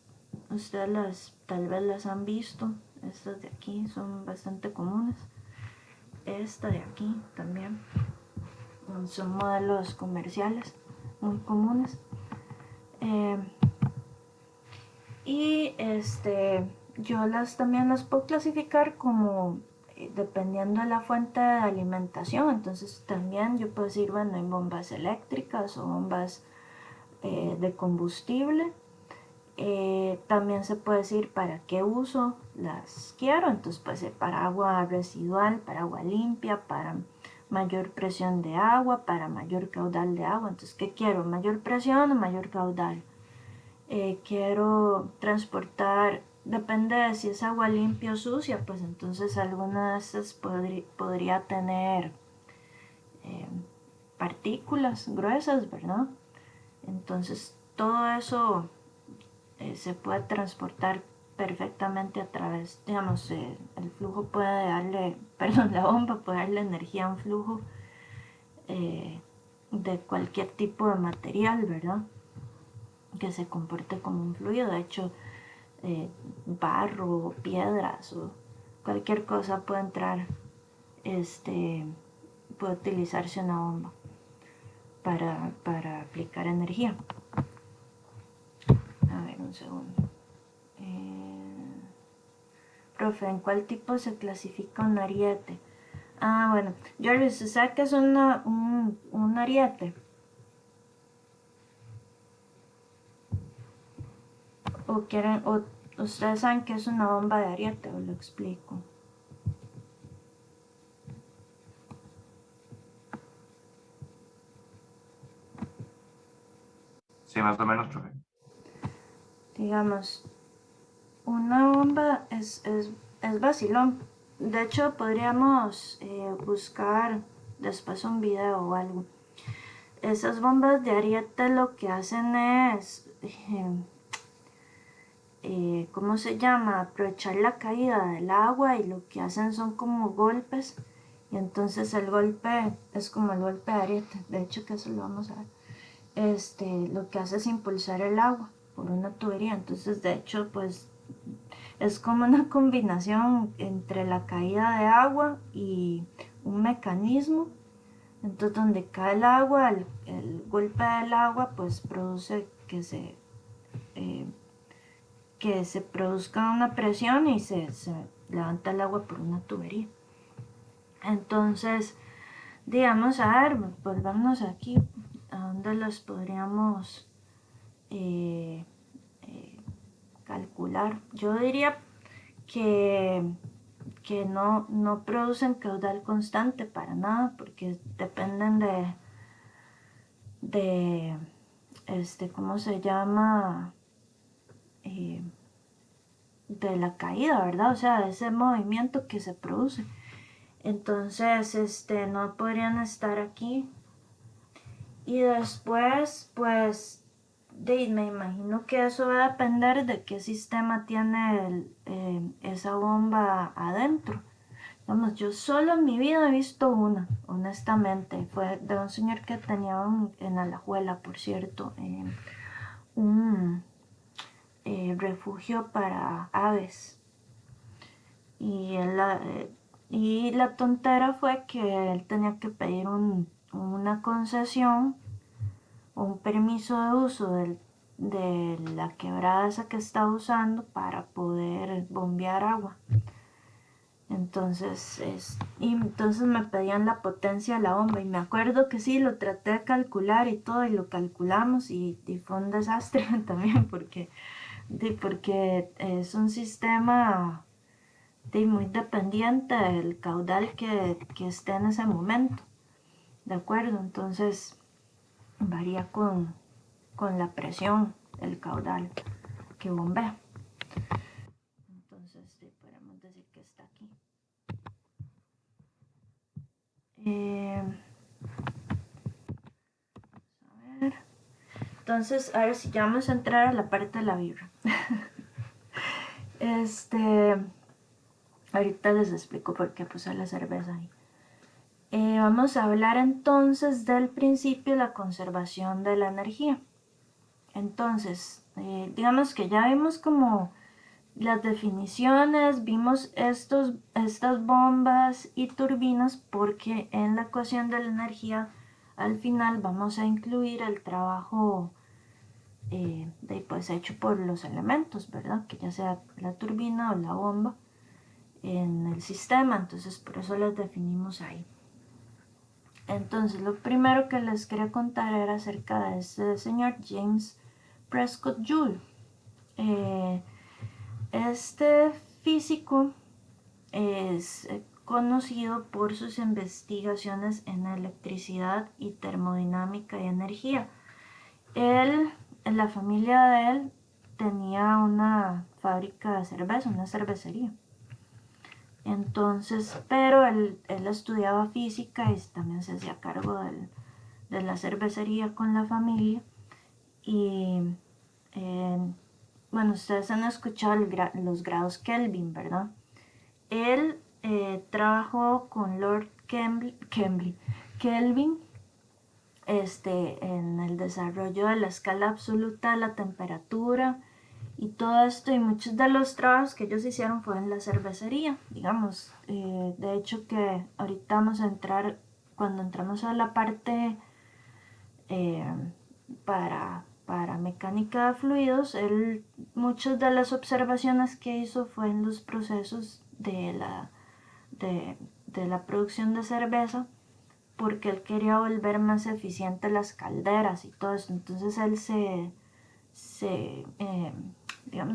ustedes tal vez las han visto, estas de aquí son bastante comunes. Esta de aquí también, son modelos comerciales muy comunes. Y yo también las puedo clasificar como dependiendo de la fuente de alimentación. Entonces también yo puedo decir, bueno, hay bombas eléctricas o bombas de combustible. También se puede decir para qué uso las quiero. Entonces puede ser para agua residual, para agua limpia, para mayor presión de agua, para mayor caudal de agua. Entonces, ¿qué quiero? ¿Mayor presión o mayor caudal? Quiero transportar, depende de si es agua limpia o sucia, pues entonces alguna de estas podría tener partículas gruesas, ¿verdad? Entonces todo eso se puede transportar perfectamente a través, digamos, el flujo puede darle, perdón, la bomba puede darle energía a un flujo de cualquier tipo de material, ¿verdad? Que se comporte como un fluido. De hecho, barro, piedras o cualquier cosa puede entrar, puede utilizarse una bomba para aplicar energía. A ver, un segundo. Profe, ¿en cuál tipo se clasifica un ariete? Ah, bueno, Jorge, ¿usted sabe qué es un ariete? O ustedes saben que es una bomba de ariete, os lo explico. Sí, más o menos, profe. Digamos, una bomba es vacilón. De hecho, podríamos buscar después un video o algo. Esas bombas de ariete lo que hacen es, ¿cómo se llama? Aprovechar la caída del agua, y lo que hacen son como golpes. Y entonces el golpe es como el golpe de ariete. De hecho, que eso lo vamos a ver. Lo que hace es impulsar el agua por una tubería. Entonces, de hecho, pues es como una combinación entre la caída de agua y un mecanismo. Entonces, donde cae el agua, el golpe del agua pues produce eh, que se produzca una presión y se levanta el agua por una tubería. Entonces, digamos, a ver, volvamos aquí a donde los podríamos calcular. Yo diría que, no producen caudal constante para nada, porque dependen ¿cómo se llama? De la caída, ¿verdad? O sea, de ese movimiento que se produce. Entonces, no podrían estar aquí. Y después, pues, me imagino que eso va a depender de qué sistema tiene esa bomba adentro. Vamos, yo solo en mi vida he visto una, honestamente. Fue de un señor que tenía en Alajuela, por cierto, un refugio para aves. Y la tontera fue que él tenía que pedir una concesión, un permiso de uso de la quebrada esa que estaba usando para poder bombear agua. Entonces me pedían la potencia de la bomba y me acuerdo que sí, lo traté de calcular y todo y lo calculamos y fue un desastre también porque es un sistema muy dependiente del caudal que esté en ese momento, ¿de acuerdo? Entonces varía con la presión, el caudal que bombea. Entonces podemos decir que está aquí. A ver. Entonces, a ver si ya vamos a entrar a la parte de la vibra. Ahorita les explico por qué puse la cerveza ahí. Vamos a hablar entonces del principio de la conservación de la energía. Entonces, digamos que ya vimos como las definiciones, vimos estas bombas y turbinas porque en la ecuación de la energía al final vamos a incluir el trabajo pues hecho por los elementos, ¿verdad? Que ya sea la turbina o la bomba en el sistema, entonces por eso las definimos ahí. Entonces lo primero que les quería contar era acerca de este señor James Prescott Joule. Este físico es conocido por sus investigaciones en electricidad y termodinámica y energía. La familia de él tenía una fábrica de cerveza, una cervecería. Entonces, pero él estudiaba física y también se hacía cargo de la cervecería con la familia. Y bueno, ustedes han escuchado los grados Kelvin, ¿verdad? Él trabajó con Lord Kelvin en el desarrollo de la escala absoluta de la temperatura y todo esto, y muchos de los trabajos que ellos hicieron fue en la cervecería, digamos. De hecho que ahorita vamos a entrar, cuando entramos a la parte para mecánica de fluidos, muchas de las observaciones que hizo fue en los procesos de la producción de cerveza, porque él quería volver más eficiente las calderas y todo eso. Entonces él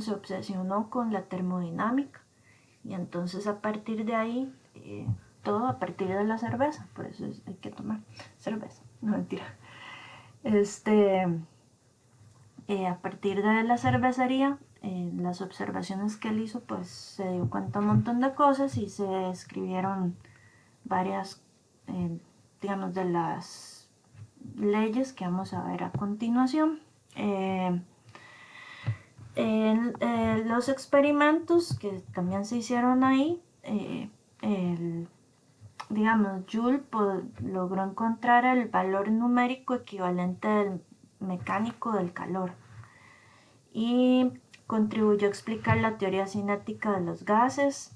se obsesionó con la termodinámica y entonces a partir de ahí, todo a partir de la cerveza, por eso hay que tomar cerveza, no mentira. A partir de la cervecería, las observaciones que él hizo, pues se dio cuenta un montón de cosas y se escribieron varias, digamos, de las leyes que vamos a ver a continuación. Los experimentos que también se hicieron ahí, digamos, Joule logró encontrar el valor numérico equivalente del mecánico del calor y contribuyó a explicar la teoría cinética de los gases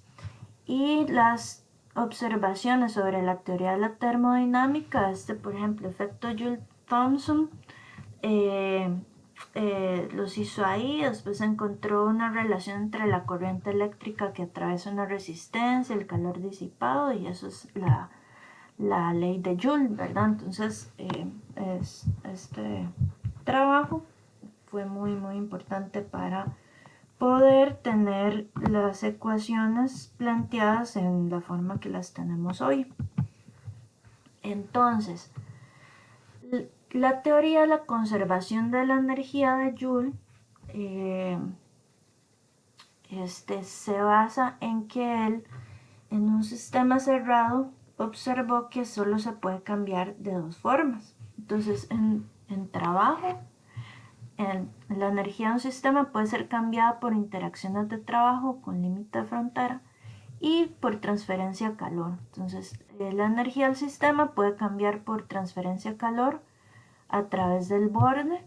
y las observaciones sobre la teoría de la termodinámica, por ejemplo, efecto Joule-Thomson, los hizo ahí. Después encontró una relación entre la corriente eléctrica que atraviesa una resistencia, el calor disipado, y eso es la ley de Joule, ¿verdad? Entonces, este trabajo fue muy, muy importante para poder tener las ecuaciones planteadas en la forma que las tenemos hoy. Entonces, La teoría de la conservación de la energía de Joule se basa en que él, en un sistema cerrado, observó que solo se puede cambiar de dos formas. Entonces, en trabajo, la energía de un sistema puede ser cambiada por interacciones de trabajo con límite de frontera y por transferencia de calor. Entonces, la energía del sistema puede cambiar por transferencia de calor a través del borde,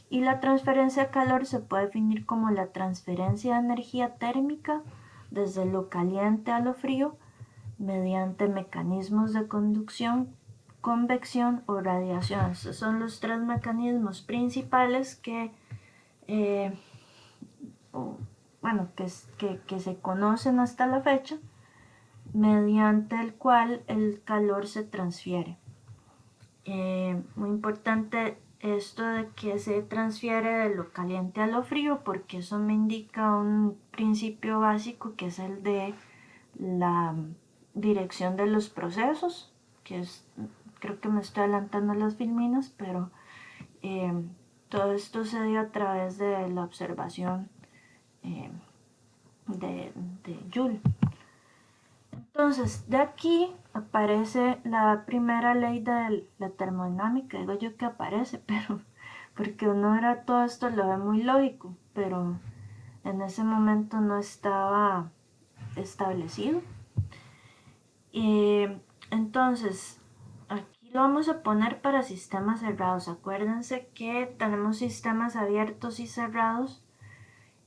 y la transferencia de calor se puede definir como la transferencia de energía térmica desde lo caliente a lo frío mediante mecanismos de conducción, convección o radiación. Estos son los tres mecanismos principales que, que se conocen hasta la fecha, mediante el cual el calor se transfiere. Muy importante esto de que se transfiere de lo caliente a lo frío, porque eso me indica un principio básico que es el de la dirección de los procesos, que es, creo que me estoy adelantando a las filminas, pero todo esto se dio a través de la observación eh, de Joule. Entonces, de aquí aparece la primera ley de la termodinámica. Digo yo que aparece, pero porque uno era todo esto lo ve muy lógico, pero en ese momento no estaba establecido. Y entonces, aquí lo vamos a poner para sistemas cerrados. Acuérdense que tenemos sistemas abiertos y cerrados.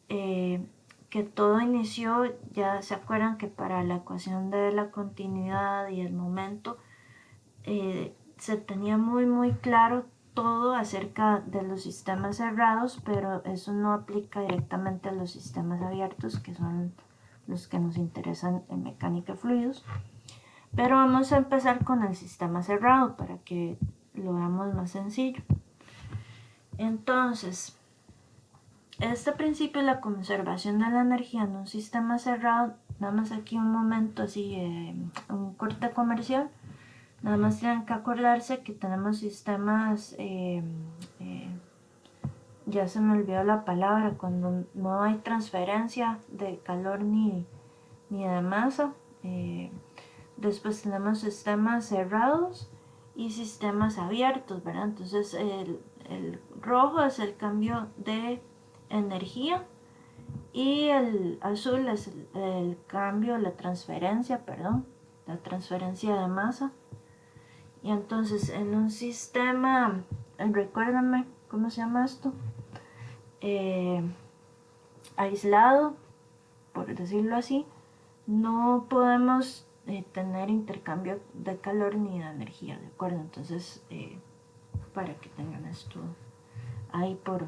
Que todo inició, ya se acuerdan que para la ecuación de la continuidad y el momento se tenía muy claro todo acerca de los sistemas cerrados, pero eso no aplica directamente a los sistemas abiertos, que son los que nos interesan en mecánica de fluidos. Pero vamos a empezar con el sistema cerrado para que lo veamos más sencillo. Entonces, este principio de la conservación de la energía en un sistema cerrado, nada más aquí un momento así, un corte comercial, nada más tienen que acordarse que tenemos sistemas, ya se me olvidó la palabra, cuando no hay transferencia de calor ni de masa. Después tenemos sistemas cerrados y sistemas abiertos, ¿verdad? Entonces el rojo es el cambio de energía y el azul es el cambio, la transferencia de masa. Y entonces en un sistema, recuérdenme, ¿cómo se llama esto? Aislado, por decirlo así, no podemos tener intercambio de calor ni de energía, ¿de acuerdo? Entonces, para que tengan esto ahí por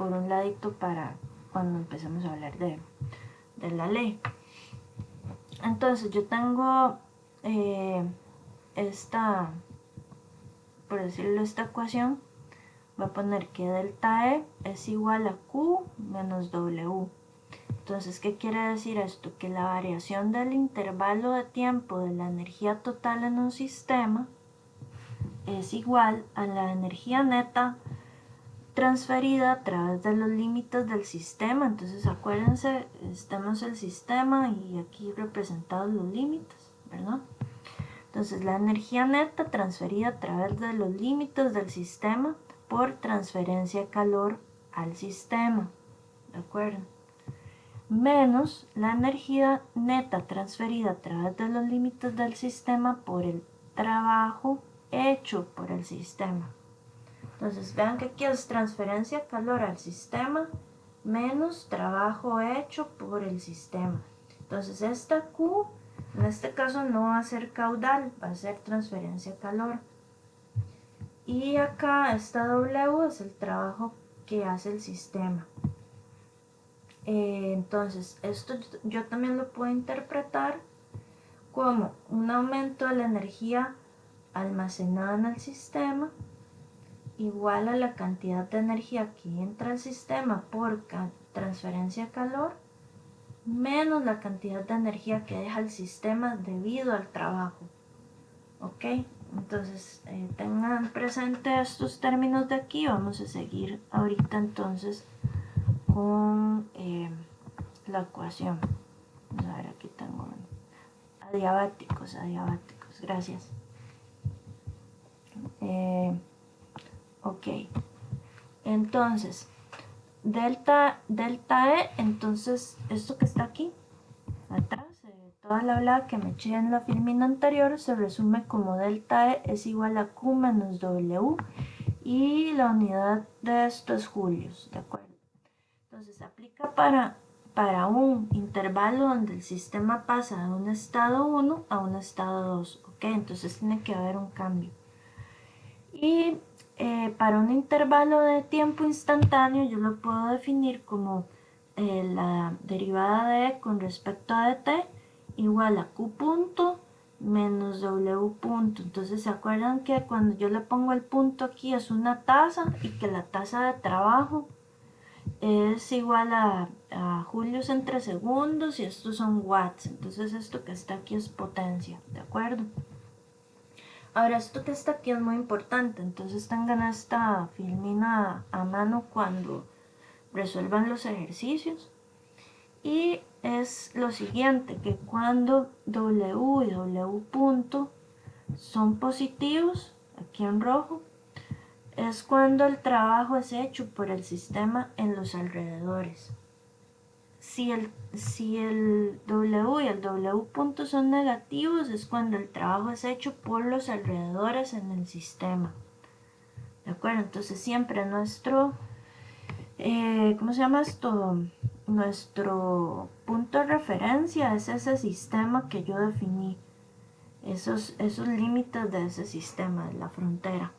un ladito para cuando empecemos a hablar de la ley. Entonces yo tengo esta, por decirlo, esta ecuación. Voy a poner que delta E es igual a Q menos W. Entonces, ¿qué quiere decir esto? Que la variación del intervalo de tiempo de la energía total en un sistema es igual a la energía neta transferida a través de los límites del sistema. Entonces acuérdense, estamos el sistema y aquí representados los límites, ¿verdad? Entonces la energía neta transferida a través de los límites del sistema por transferencia de calor al sistema, ¿de acuerdo? Menos la energía neta transferida a través de los límites del sistema por el trabajo hecho por el sistema. Entonces vean que aquí es transferencia de calor al sistema menos trabajo hecho por el sistema. Entonces esta Q en este caso no va a ser caudal, va a ser transferencia de calor. Y acá esta W es el trabajo que hace el sistema. Entonces esto yo también lo puedo interpretar como un aumento de la energía almacenada en el sistema igual a la cantidad de energía que entra al sistema por transferencia de calor menos la cantidad de energía que deja el sistema debido al trabajo. ¿Ok? Entonces, tengan presente estos términos de aquí. Vamos a seguir ahorita entonces con la ecuación. Vamos a ver, aquí tengo adiabáticos, gracias. Ok, entonces, delta E, entonces esto que está aquí atrás, toda la blada que me eché en la filmina anterior se resume como delta E es igual a Q menos W, y la unidad de esto es julios, ¿de acuerdo? Entonces se aplica para un intervalo donde el sistema pasa de un estado 1 a un estado 2, ¿ok? Entonces tiene que haber un cambio. Y para un intervalo de tiempo instantáneo yo lo puedo definir como la derivada de E con respecto a dt igual a Q punto menos W punto. Entonces se acuerdan que cuando yo le pongo el punto aquí es una tasa y que la tasa de trabajo es igual a julios entre segundos y estos son watts. Entonces esto que está aquí es potencia, ¿de acuerdo? Ahora esto que está aquí es muy importante, entonces tengan esta filmina a mano cuando resuelvan los ejercicios. Y es lo siguiente, que cuando W y W punto son positivos, aquí en rojo, es cuando el trabajo es hecho por el sistema en los alrededores. Si el W y el W punto son negativos, es cuando el trabajo es hecho por los alrededores en el sistema. ¿De acuerdo? Entonces siempre nuestro, ¿cómo se llama esto? Nuestro punto de referencia es ese sistema que yo definí. Esos límites de ese sistema, de la frontera.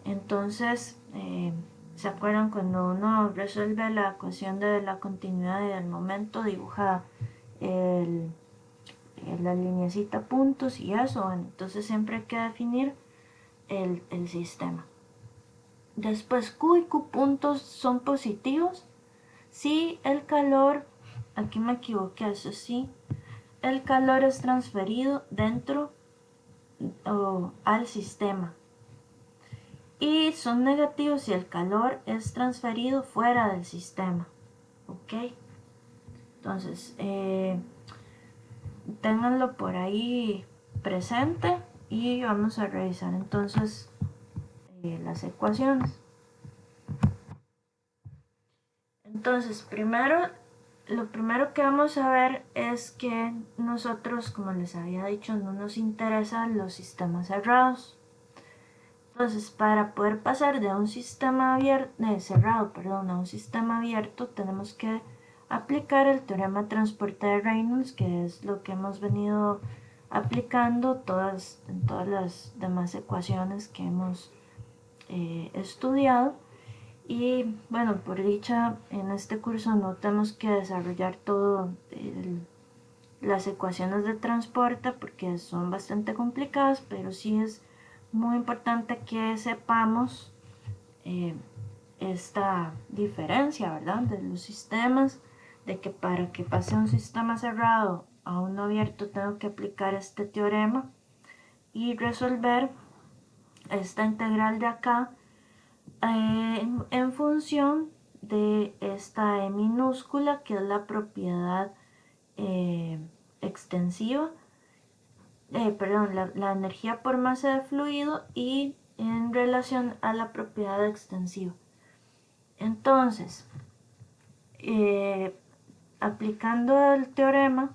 Entonces, ¿se acuerdan cuando uno resuelve la ecuación de la continuidad y del momento? Dibuja la lineecita puntos y eso. Entonces siempre hay que definir el sistema. Después Q y Q puntos son positivos si el calor, aquí me equivoqué, eso sí, el calor es transferido dentro o al sistema. Y son negativos si el calor es transferido fuera del sistema. Ok, entonces ténganlo por ahí presente y vamos a revisar entonces las ecuaciones. Entonces lo primero que vamos a ver es que nosotros, como les había dicho, no nos interesan los sistemas cerrados. Entonces, para poder pasar de un sistema cerrado a un sistema abierto, tenemos que aplicar el teorema de transporte de Reynolds, que es lo que hemos venido aplicando en todas las demás ecuaciones que hemos estudiado. Y bueno, por dicha, en este curso no tenemos que desarrollar todo las ecuaciones de transporte porque son bastante complicadas, pero sí es muy importante que sepamos esta diferencia, ¿verdad? De los sistemas, de que para que pase un sistema cerrado a uno abierto tengo que aplicar este teorema y resolver esta integral de acá en función de esta E minúscula, que es la propiedad extensiva, perdón, la energía por masa de fluido y en relación a la propiedad extensiva. Entonces, aplicando el teorema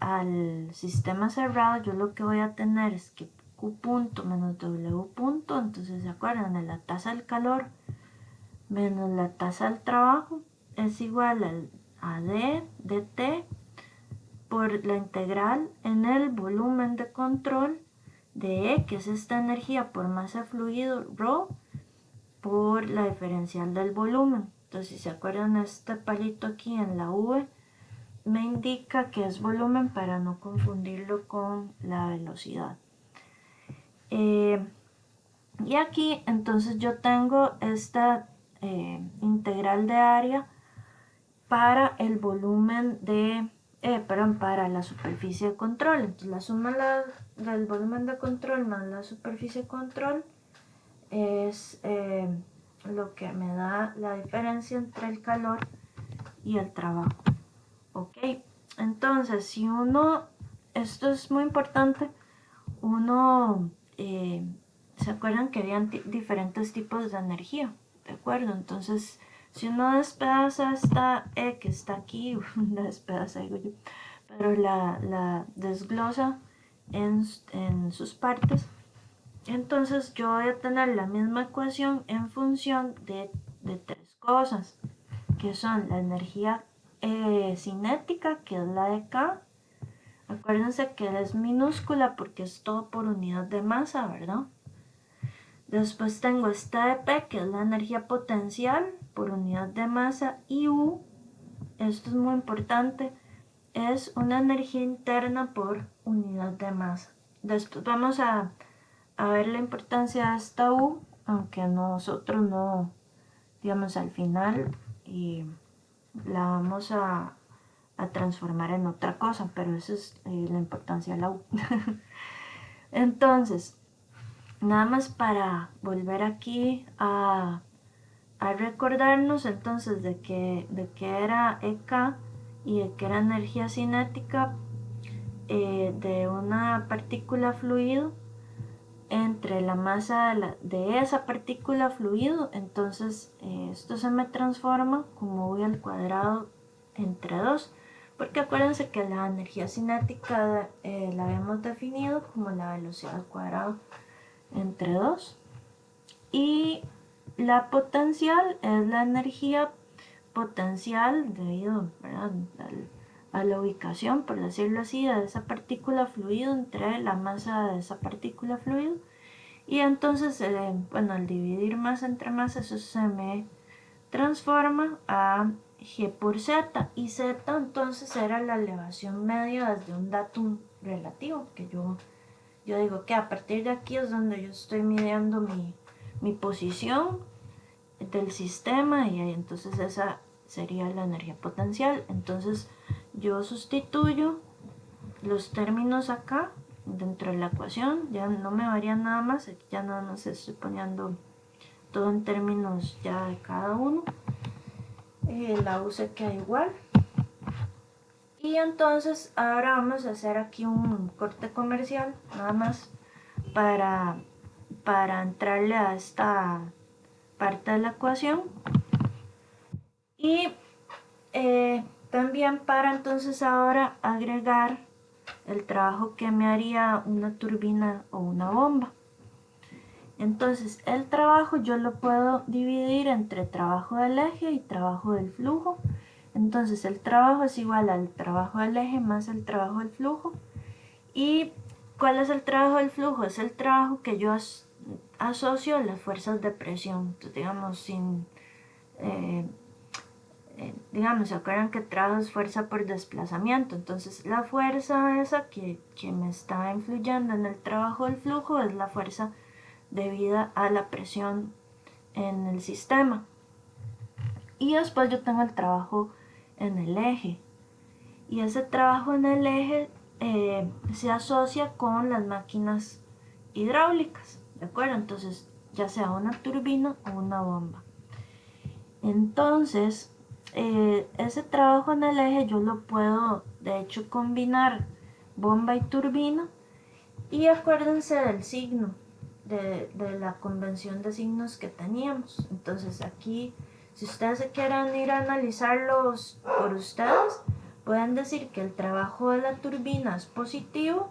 al sistema cerrado, yo lo que voy a tener es que Q punto menos W punto, entonces se acuerdan de la tasa del calor menos la tasa del trabajo es igual a D dt por la integral en el volumen de control de E, que es esta energía por masa de fluido, ρ, por la diferencial del volumen. Entonces, si se acuerdan, este palito aquí en la V me indica que es volumen para no confundirlo con la velocidad. Y aquí entonces yo tengo esta integral de área para el volumen de perdón, para la superficie de control. Entonces la suma del volumen de control más la superficie de control es lo que me da la diferencia entre el calor y el trabajo. Ok, entonces si uno, esto es muy importante, uno, ¿se acuerdan que habían diferentes tipos de energía? ¿De acuerdo? Entonces, si uno despedaza esta E que está aquí, la despedaza digo yo, pero la desglosa en sus partes, entonces yo voy a tener la misma ecuación en función de tres cosas, que son la energía cinética, que es la de K. Acuérdense que es minúscula porque es todo por unidad de masa, ¿verdad? Después tengo esta de P, que es la energía potencial por unidad de masa, y U, esto es muy importante, es una energía interna por unidad de masa. Después vamos a ver la importancia de esta U, aunque nosotros no, digamos, al final la vamos a transformar en otra cosa, pero esa es la importancia de la U. Entonces, nada más para volver aquí a recordarnos entonces de que era EK y de que era energía cinética de una partícula fluido entre la masa de esa partícula fluido. Entonces esto se me transforma como V al cuadrado entre 2, porque acuérdense que la energía cinética la habíamos definido como la velocidad al cuadrado entre 2, y la potencial es la energía potencial debido, ¿verdad?, a la ubicación, por decirlo así, de esa partícula fluido entre la masa de esa partícula fluido. Y entonces, bueno, al dividir masa entre masa, eso se me transforma a G por Z, y Z entonces era la elevación media desde un datum relativo, que yo digo que a partir de aquí es donde yo estoy midiendo mi posición del sistema, y entonces esa sería la energía potencial. Entonces yo sustituyo los términos acá dentro de la ecuación, ya no me varía nada más, aquí ya nada más estoy poniendo todo en términos ya de cada uno. La U se queda igual. Y entonces ahora vamos a hacer aquí un corte comercial, nada más para entrarle a esta parte de la ecuación. Y también para entonces ahora agregar el trabajo que me haría una turbina o una bomba. Entonces el trabajo yo lo puedo dividir entre trabajo del eje y trabajo del flujo. Entonces el trabajo es igual al trabajo del eje más el trabajo del flujo. ¿Y cuál es el trabajo del flujo? Es el trabajo que yo asocio a las fuerzas de presión. Entonces, digamos, digamos, se acuerdan que trabajo es fuerza por desplazamiento. Entonces la fuerza esa que me está influyendo en el trabajo del flujo es la fuerza debida a la presión en el sistema. Y después yo tengo el trabajo en el eje, y ese trabajo en el eje se asocia con las máquinas hidráulicas, ¿de acuerdo? Entonces, ya sea una turbina o una bomba. Entonces, ese trabajo en el eje yo lo puedo, de hecho, combinar bomba y turbina. Y acuérdense del signo, de la convención de signos que teníamos. Entonces aquí, si ustedes se quieren ir a analizarlos por ustedes, pueden decir que el trabajo de la turbina es positivo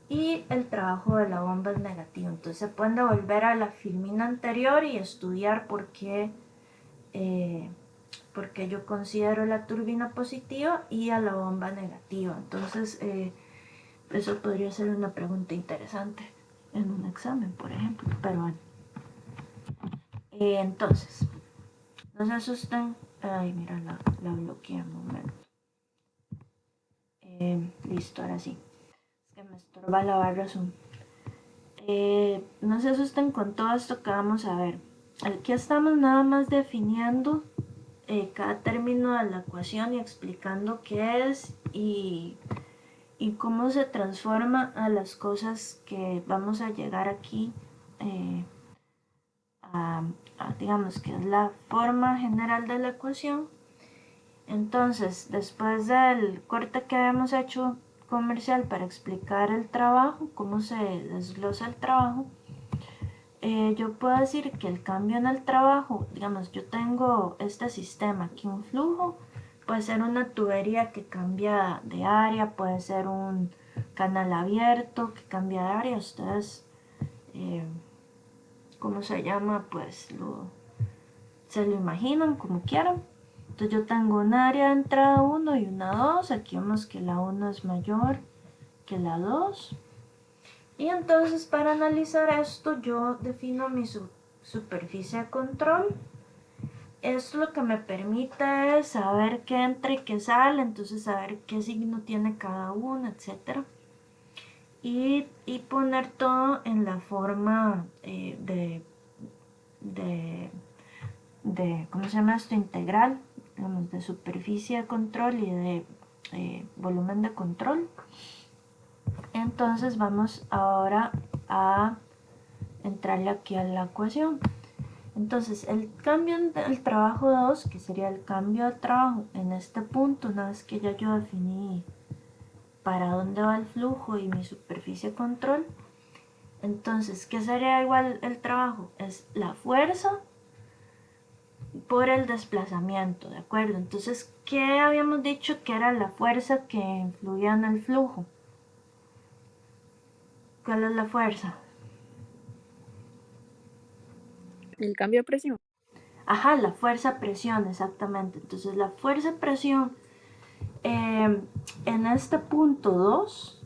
y el trabajo de la bomba es negativo. Entonces se pueden devolver a la filmina anterior y estudiar por qué yo considero la turbina positiva y a la bomba negativa. Entonces eso podría ser una pregunta interesante en un examen, por ejemplo. Pero bueno, entonces no se asusten. Ay, mira, la bloqueé un momento. Listo, ahora sí. Es que me estorba la barra zoom. No se asusten con todo esto que vamos a ver. Aquí estamos nada más definiendo cada término de la ecuación y explicando qué es y, y cómo se transforma a las cosas que vamos a llegar aquí digamos que es la forma general de la ecuación. Entonces, después del corte que habíamos hecho comercial para explicar el trabajo, cómo se desglosa el trabajo, yo puedo decir que el cambio en el trabajo, digamos, yo tengo este sistema aquí, un flujo, puede ser una tubería que cambia de área, puede ser un canal abierto que cambia de área, ustedes, ¿cómo se llama? Pues se lo imaginan como quieran. Entonces yo tengo un área de entrada 1 y una 2, aquí vemos que la 1 es mayor que la 2. Y entonces para analizar esto yo defino mi superficie de control. Esto lo que me permite es saber qué entra y qué sale, entonces saber qué signo tiene cada uno, etc. Y poner todo en la forma de ¿cómo se llama esto? Integral, digamos, de superficie de control y de volumen de control. Entonces vamos ahora a entrarle aquí a la ecuación. Entonces el cambio del trabajo 2, que sería el cambio de trabajo en este punto, una vez que ya yo definí para dónde va el flujo y mi superficie de control, entonces, ¿qué sería igual el trabajo? Es la fuerza por el desplazamiento, ¿de acuerdo? Entonces, ¿qué habíamos dicho que era la fuerza que influía en el flujo? ¿Cuál es la fuerza? El cambio de presión. Ajá, la fuerza-presión, exactamente. Entonces, la fuerza-presión en este punto 2,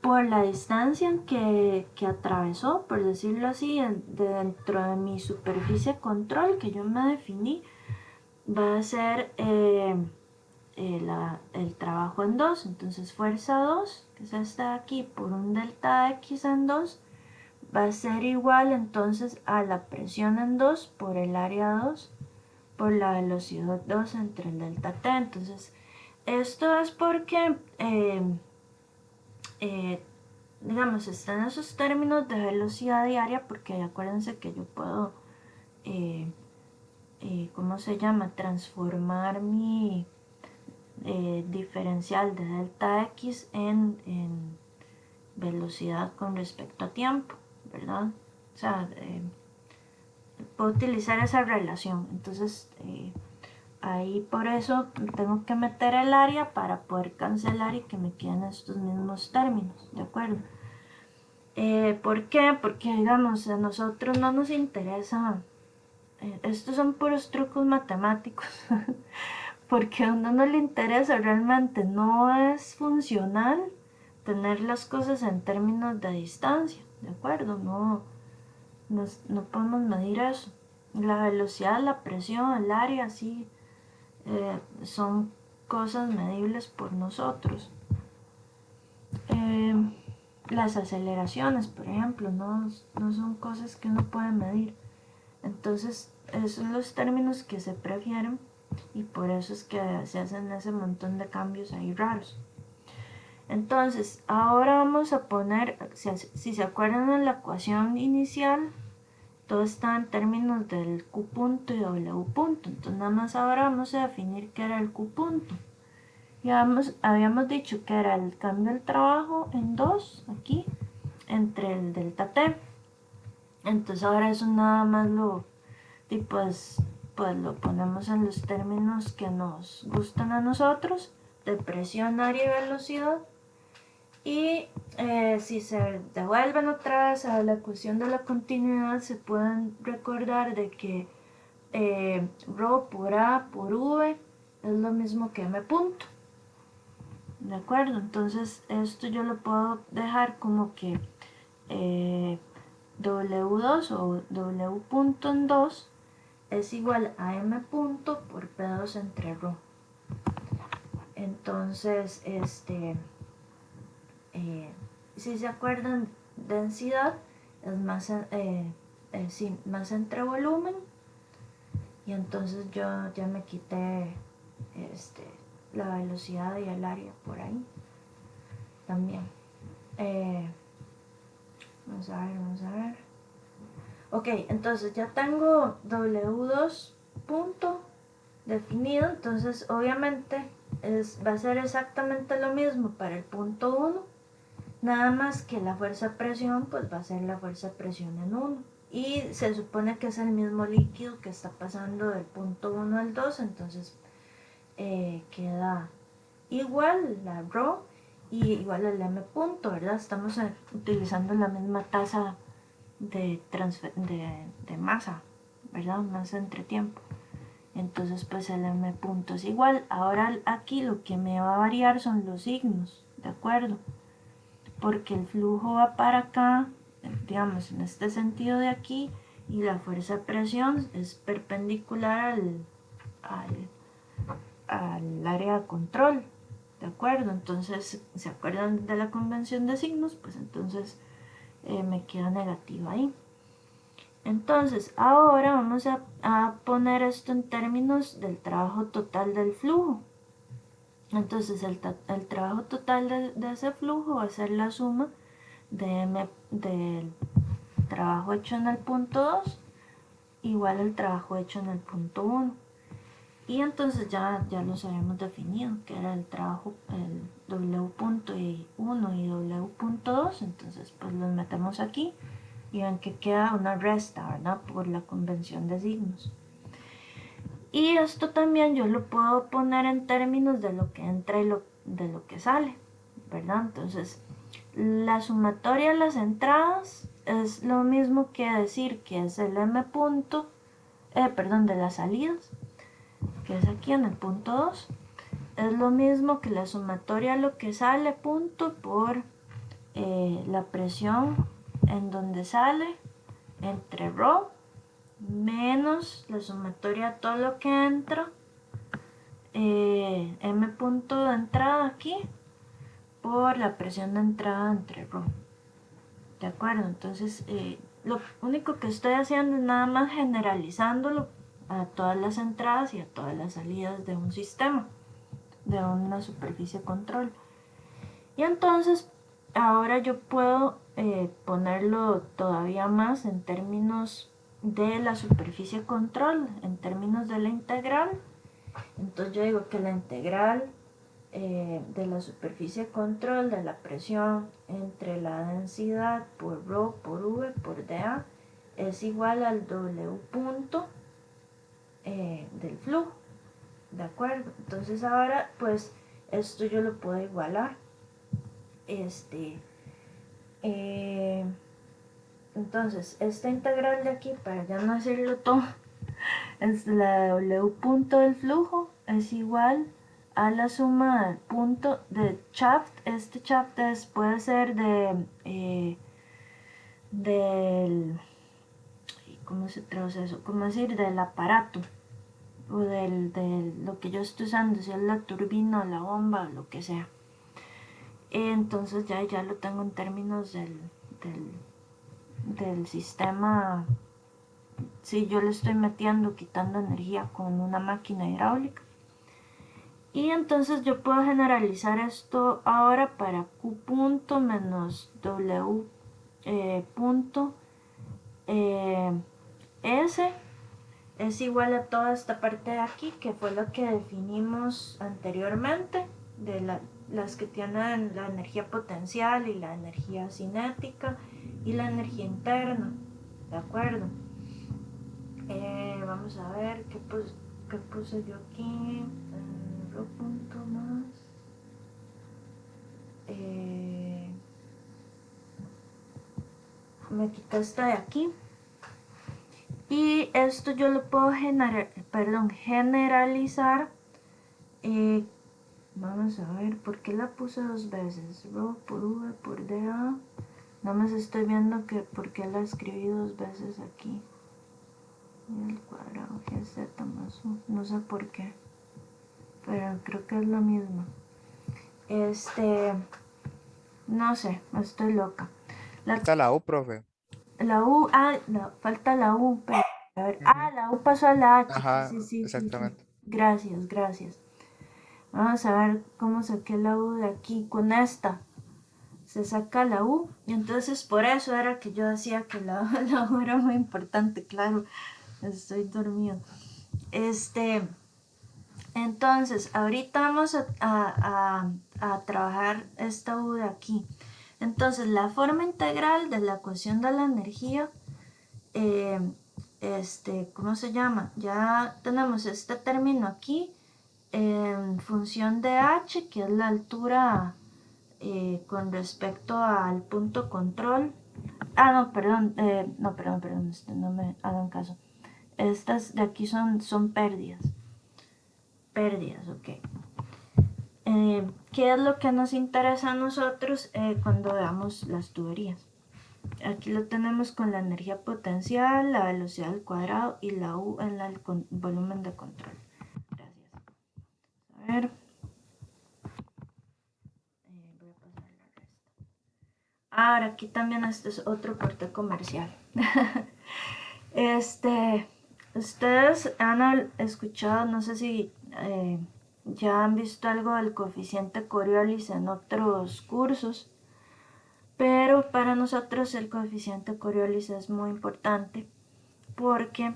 por la distancia que atravesó, por decirlo así, dentro de mi superficie de control que yo me definí, va a ser el trabajo en 2. Entonces fuerza 2, que es esta de aquí, por un delta X en 2, va a ser igual entonces a la presión en 2 por el área 2 por la velocidad 2 entre el delta T. Entonces esto es porque digamos, están esos términos de velocidad diaria, porque acuérdense que yo puedo, ¿cómo se llama? Transformar mi diferencial de delta x en velocidad con respecto a tiempo, ¿verdad? O sea, puedo utilizar esa relación. Entonces, ahí por eso tengo que meter el área para poder cancelar y que me queden estos mismos términos, ¿de acuerdo? ¿Por qué? Porque digamos, a nosotros no nos interesa, estos son puros trucos matemáticos, porque a uno no le interesa realmente, no es funcional tener las cosas en términos de distancia, ¿de acuerdo? No podemos medir eso. La velocidad, la presión, el área, sí, son cosas medibles por nosotros. Las aceleraciones, por ejemplo, no son cosas que uno puede medir. Entonces, esos son los términos que se prefieren y por eso es que se hacen ese montón de cambios ahí raros. Entonces, ahora vamos a poner, si se acuerdan de la ecuación inicial, todo está en términos del Q punto y W punto. Entonces, nada más ahora vamos a definir qué era el Q punto. Ya habíamos dicho que era el cambio del trabajo en 2, aquí, entre el delta T. Entonces ahora eso nada más pues lo ponemos en los términos que nos gustan a nosotros, de presión, área y velocidad. Y si se devuelven otra vez a la ecuación de la continuidad, se pueden recordar de que ρ por A por V es lo mismo que M punto. ¿De acuerdo? Entonces esto yo lo puedo dejar como que W2 o W punto en 2 es igual a M punto por P2 entre ρ. Entonces, si se acuerdan, densidad es masa entre volumen, y entonces yo ya me quité la velocidad y el área por ahí también. Vamos a ver, vamos a ver. Ok, entonces ya tengo W2 punto definido, entonces obviamente va a ser exactamente lo mismo para el punto 1, nada más que la fuerza presión pues va a ser la fuerza presión en 1 y se supone que es el mismo líquido que está pasando del punto 1 al 2, entonces queda igual la ρ y igual el m punto, ¿verdad? Estamos utilizando la misma tasa de masa, ¿verdad? Masa entre tiempo. Entonces pues el m punto es igual. Ahora aquí lo que me va a variar son los signos, ¿de acuerdo? Porque el flujo va para acá, digamos en este sentido de aquí, y la fuerza de presión es perpendicular al área de control, ¿de acuerdo? Entonces, ¿se acuerdan de la convención de signos? Pues entonces me queda negativa ahí. Entonces, ahora vamos a poner esto en términos del trabajo total del flujo. Entonces, el trabajo total de ese flujo va a ser la suma del trabajo hecho en el punto 2 igual al trabajo hecho en el punto 1. Y entonces ya los habíamos definido, que era el trabajo, el W.1 y W.2, entonces pues los metemos aquí y ven que queda una resta, ¿verdad? Por la convención de signos. Y esto también yo lo puedo poner en términos de lo que entra y de lo que sale, ¿verdad? Entonces, la sumatoria de las entradas es lo mismo que decir que es el m punto, de las salidas, que es aquí en el punto 2, es lo mismo que la sumatoria de lo que sale punto por la presión en donde sale entre ρ menos la sumatoria de todo lo que entra m punto de entrada aquí por la presión de entrada entre ρ. ¿De acuerdo? Entonces lo único que estoy haciendo es nada más generalizándolo a todas las entradas y a todas las salidas de un sistema, de una superficie de control. Y entonces ahora yo puedo ponerlo todavía más en términos de la superficie de control, en términos de la integral. Entonces yo digo que la integral de la superficie de control de la presión entre la densidad por ρ por v por dA es igual al W punto del flujo, ¿de acuerdo? Entonces ahora pues esto yo lo puedo igualar. Entonces esta integral de aquí, para ya no hacerlo todo, es la W punto del flujo es igual a la suma del punto de shaft. Este shaft puede ser del, ¿cómo se traduce eso? Como decir, del aparato o de lo que yo estoy usando, si es la turbina o la bomba o lo que sea. Entonces ya lo tengo en términos del sistema. Si yo le estoy metiendo, quitando energía con una máquina hidráulica. Y entonces yo puedo generalizar esto ahora para Q punto menos W punto S es igual a toda esta parte de aquí, que fue lo que definimos anteriormente, de las que tienen la energía potencial y la energía cinética y la energía interna, ¿de acuerdo? Vamos a ver qué puse yo aquí. Otro punto más. Me quité esta de aquí. Y esto yo lo puedo generalizar. Vamos a ver, ¿por qué la puse dos veces? Ρ por V por dA. Nada más estoy viendo que por qué la escribí dos veces aquí. Y el cuadrado GZ más 1. No sé por qué, pero creo que es lo mismo. No sé, estoy loca. Está la U, profe. La U, no, falta la U, pero, a ver, Ujú. la U pasó a la H, Ajá, sí. exactamente. Gracias. Vamos a ver cómo saqué la U de aquí con esta. Se saca la U y entonces por eso era que yo decía que la U era muy importante, claro, estoy dormido. Entonces, ahorita vamos a trabajar esta U de aquí. Entonces, la forma integral de la ecuación de la energía, ¿cómo se llama? Ya tenemos este término aquí en función de h, que es la altura con respecto al punto control. Ah, no, perdón, perdón, no me hagan caso. Estas de aquí son pérdidas. Pérdidas, ok. ¿Qué es lo que nos interesa a nosotros cuando veamos las tuberías? Aquí lo tenemos con la energía potencial, la velocidad al cuadrado y la U en el volumen de control. Gracias. A ver. Voy a pasar la resta. Ahora aquí también este es otro corte comercial. Ustedes han escuchado, no sé si ya han visto algo del coeficiente Coriolis en otros cursos, pero para nosotros el coeficiente Coriolis es muy importante porque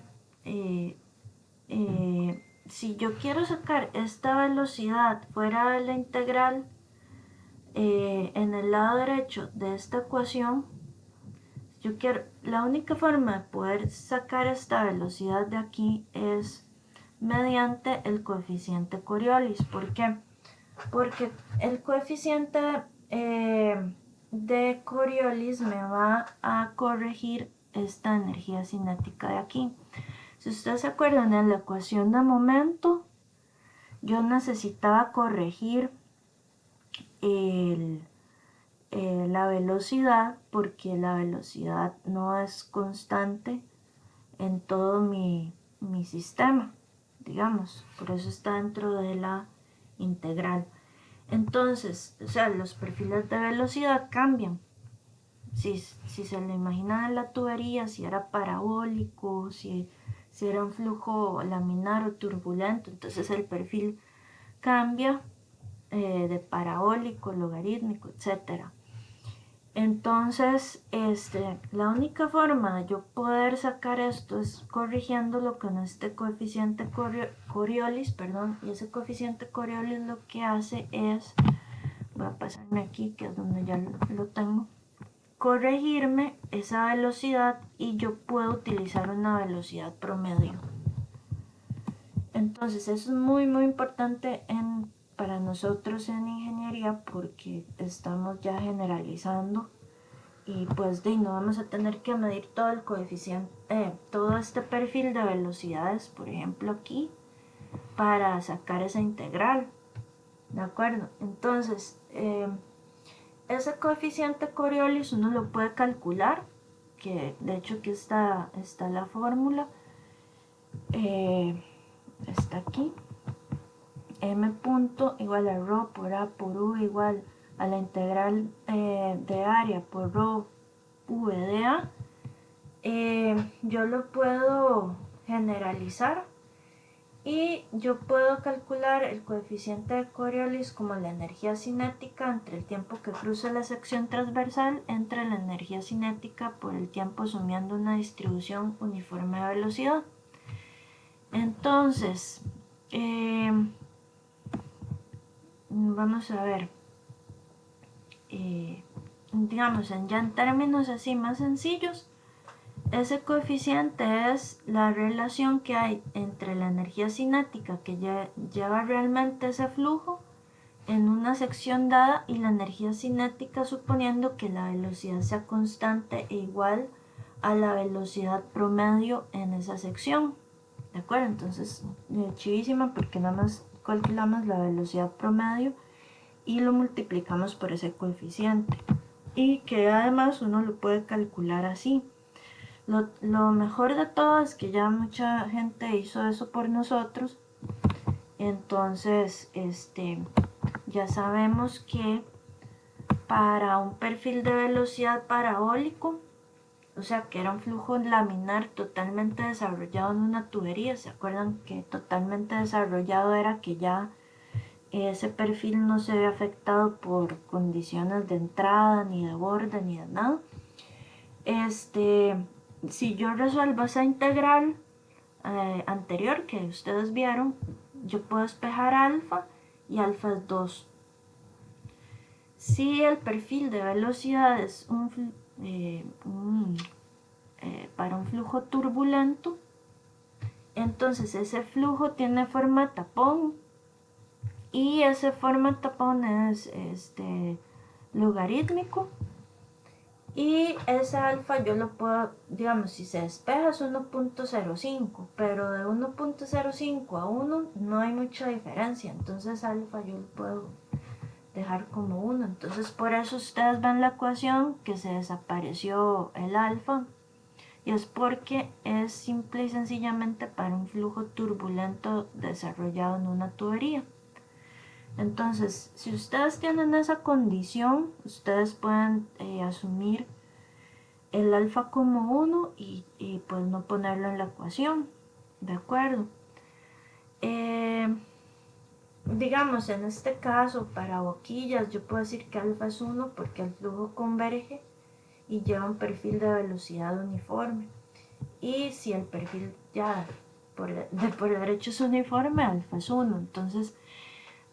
si yo quiero sacar esta velocidad fuera de la integral en el lado derecho de esta ecuación, la única forma de poder sacar esta velocidad de aquí es mediante el coeficiente Coriolis. ¿Por qué? Porque el coeficiente de Coriolis me va a corregir esta energía cinética de aquí. Si ustedes se acuerdan, en la ecuación de momento yo necesitaba corregir la velocidad, porque la velocidad no es constante en todo mi sistema, digamos, por eso está dentro de la integral. Entonces, o sea, los perfiles de velocidad cambian. Si se lo imaginan en la tubería, si era parabólico, si era un flujo laminar o turbulento, entonces el perfil cambia de parabólico, logarítmico, etcétera. Entonces, la única forma de yo poder sacar esto es corrigiéndolo con este coeficiente Coriolis, perdón, y ese coeficiente Coriolis lo que hace es, voy a pasarme aquí, que es donde ya lo tengo, corregirme esa velocidad y yo puedo utilizar una velocidad promedio. Entonces, eso es muy, muy importante para nosotros en ingeniería porque estamos ya generalizando. Y pues no vamos a tener que medir todo el coeficiente, todo este perfil de velocidades, por ejemplo aquí, para sacar esa integral. ¿De acuerdo? Entonces, ese coeficiente Coriolis uno lo puede calcular, que de hecho aquí está la fórmula. Está aquí. M punto igual a ρ por A por U igual a la integral de área por ρ V de A. Yo lo puedo generalizar y yo puedo calcular el coeficiente de Coriolis como la energía cinética entre el tiempo que cruza la sección transversal entre la energía cinética por el tiempo asumiendo una distribución uniforme de velocidad. Entonces, vamos a ver, digamos, ya en términos así más sencillos, ese coeficiente es la relación que hay entre la energía cinética que lleva realmente ese flujo en una sección dada y la energía cinética suponiendo que la velocidad sea constante e igual a la velocidad promedio en esa sección. ¿De acuerdo? Entonces, chivísima porque nada más calculamos la velocidad promedio y lo multiplicamos por ese coeficiente. Y que además uno lo puede calcular así. Lo mejor de todo es que ya mucha gente hizo eso por nosotros. Entonces, ya sabemos que para un perfil de velocidad parabólico, o sea que era un flujo laminar totalmente desarrollado en una tubería, ¿se acuerdan que totalmente desarrollado era que ya ese perfil no se ve afectado por condiciones de entrada, ni de borde, ni de nada. Si yo resuelvo esa integral anterior que ustedes vieron, yo puedo despejar alfa y alfa es 2. Si el perfil de velocidad es para un flujo turbulento, entonces ese flujo tiene forma tapón y ese forma tapón es logarítmico, y ese alfa yo lo puedo, digamos, si se despeja es 1.05, pero de 1.05 a 1 no hay mucha diferencia, entonces alfa yo lo puedo dejar como 1. Entonces por eso ustedes ven la ecuación que se desapareció el alfa, y es porque es simple y sencillamente para un flujo turbulento desarrollado en una tubería. Entonces, si ustedes tienen esa condición, ustedes pueden asumir el alfa como 1 y pues no ponerlo en la ecuación, ¿de acuerdo? Digamos, en este caso, para boquillas, yo puedo decir que alfa es 1 porque el flujo converge y lleva un perfil de velocidad uniforme. Y si el perfil ya por derecho es uniforme, alfa es 1. Entonces,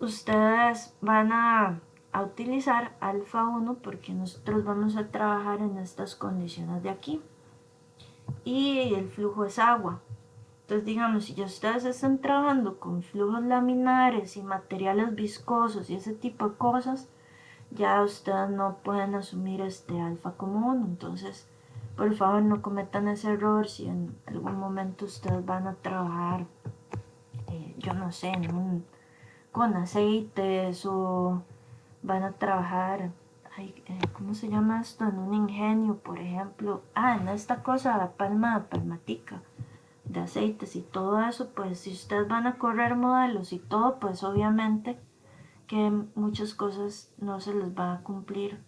ustedes van a utilizar alfa 1 porque nosotros vamos a trabajar en estas condiciones de aquí. Y el flujo es agua. Entonces, digamos, si ya ustedes están trabajando con flujos laminares y materiales viscosos y ese tipo de cosas, ya ustedes no pueden asumir este alfa como 1. Entonces, por favor, no cometan ese error si en algún momento ustedes van a trabajar, yo no sé, con aceites, o van a trabajar, ¿cómo se llama esto? En un ingenio, por ejemplo. En esta cosa, palmatica de aceites y todo eso, pues si ustedes van a correr modelos y todo, pues obviamente que muchas cosas no se les va a cumplir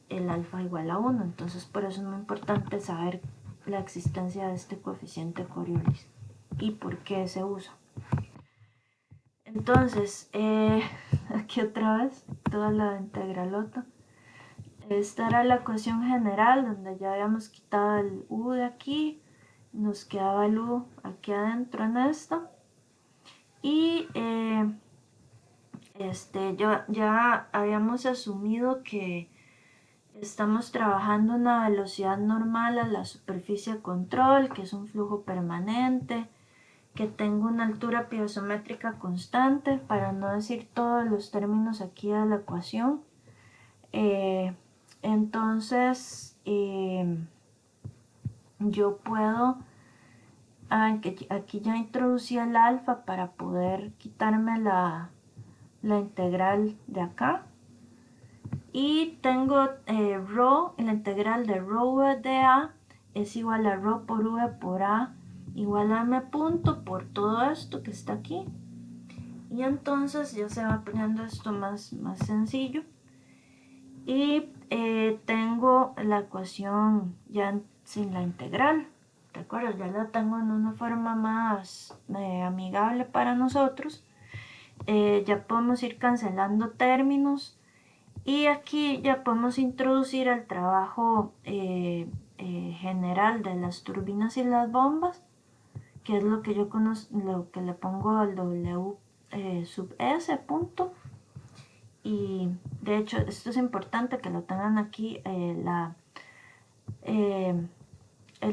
el alfa igual a 1. Entonces por eso es muy importante saber la existencia de este coeficiente Coriolis y por qué se usa. Entonces, aquí otra vez, toda la integralota. Esta era la ecuación general, donde ya habíamos quitado el u de aquí, nos quedaba el u aquí adentro en esta. Y ya habíamos asumido que estamos trabajando una velocidad normal a la superficie de control, que es un flujo permanente, que tengo una altura piezométrica constante, para no decir todos los términos aquí de la ecuación. Entonces, yo puedo, aquí ya introducí el alfa para poder quitarme la integral de acá. Y tengo rho, la integral de rho v de a es igual a rho por v por a igual a m punto por todo esto que está aquí. Y entonces ya se va poniendo esto más sencillo. Y tengo la ecuación ya sin la integral. ¿De acuerdo? Ya la tengo en una forma más amigable para nosotros. Ya podemos ir cancelando términos. Y aquí ya podemos introducir el trabajo general de las turbinas y las bombas, que es lo que yo conozco, lo que le pongo al W sub S punto. Y de hecho esto es importante que lo tengan aquí, el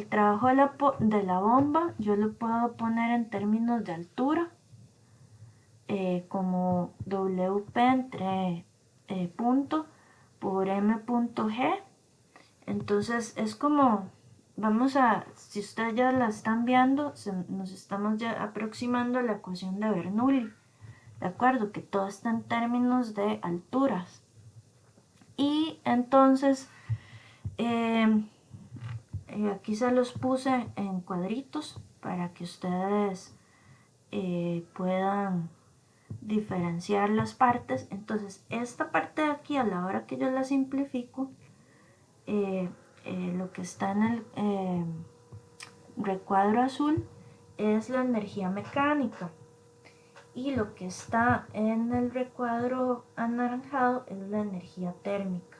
trabajo de la bomba yo lo puedo poner en términos de altura, como WP entre punto por M punto G. Entonces es como, si ustedes ya la están viendo, nos estamos ya aproximando a la ecuación de Bernoulli, ¿de acuerdo? Que todo está en términos de alturas. Y entonces, aquí se los puse en cuadritos para que ustedes puedan diferenciar las partes. Entonces, esta parte de aquí, a la hora que yo la simplifico, lo que está en el recuadro azul es la energía mecánica. y lo que está en el recuadro anaranjado es la energía térmica.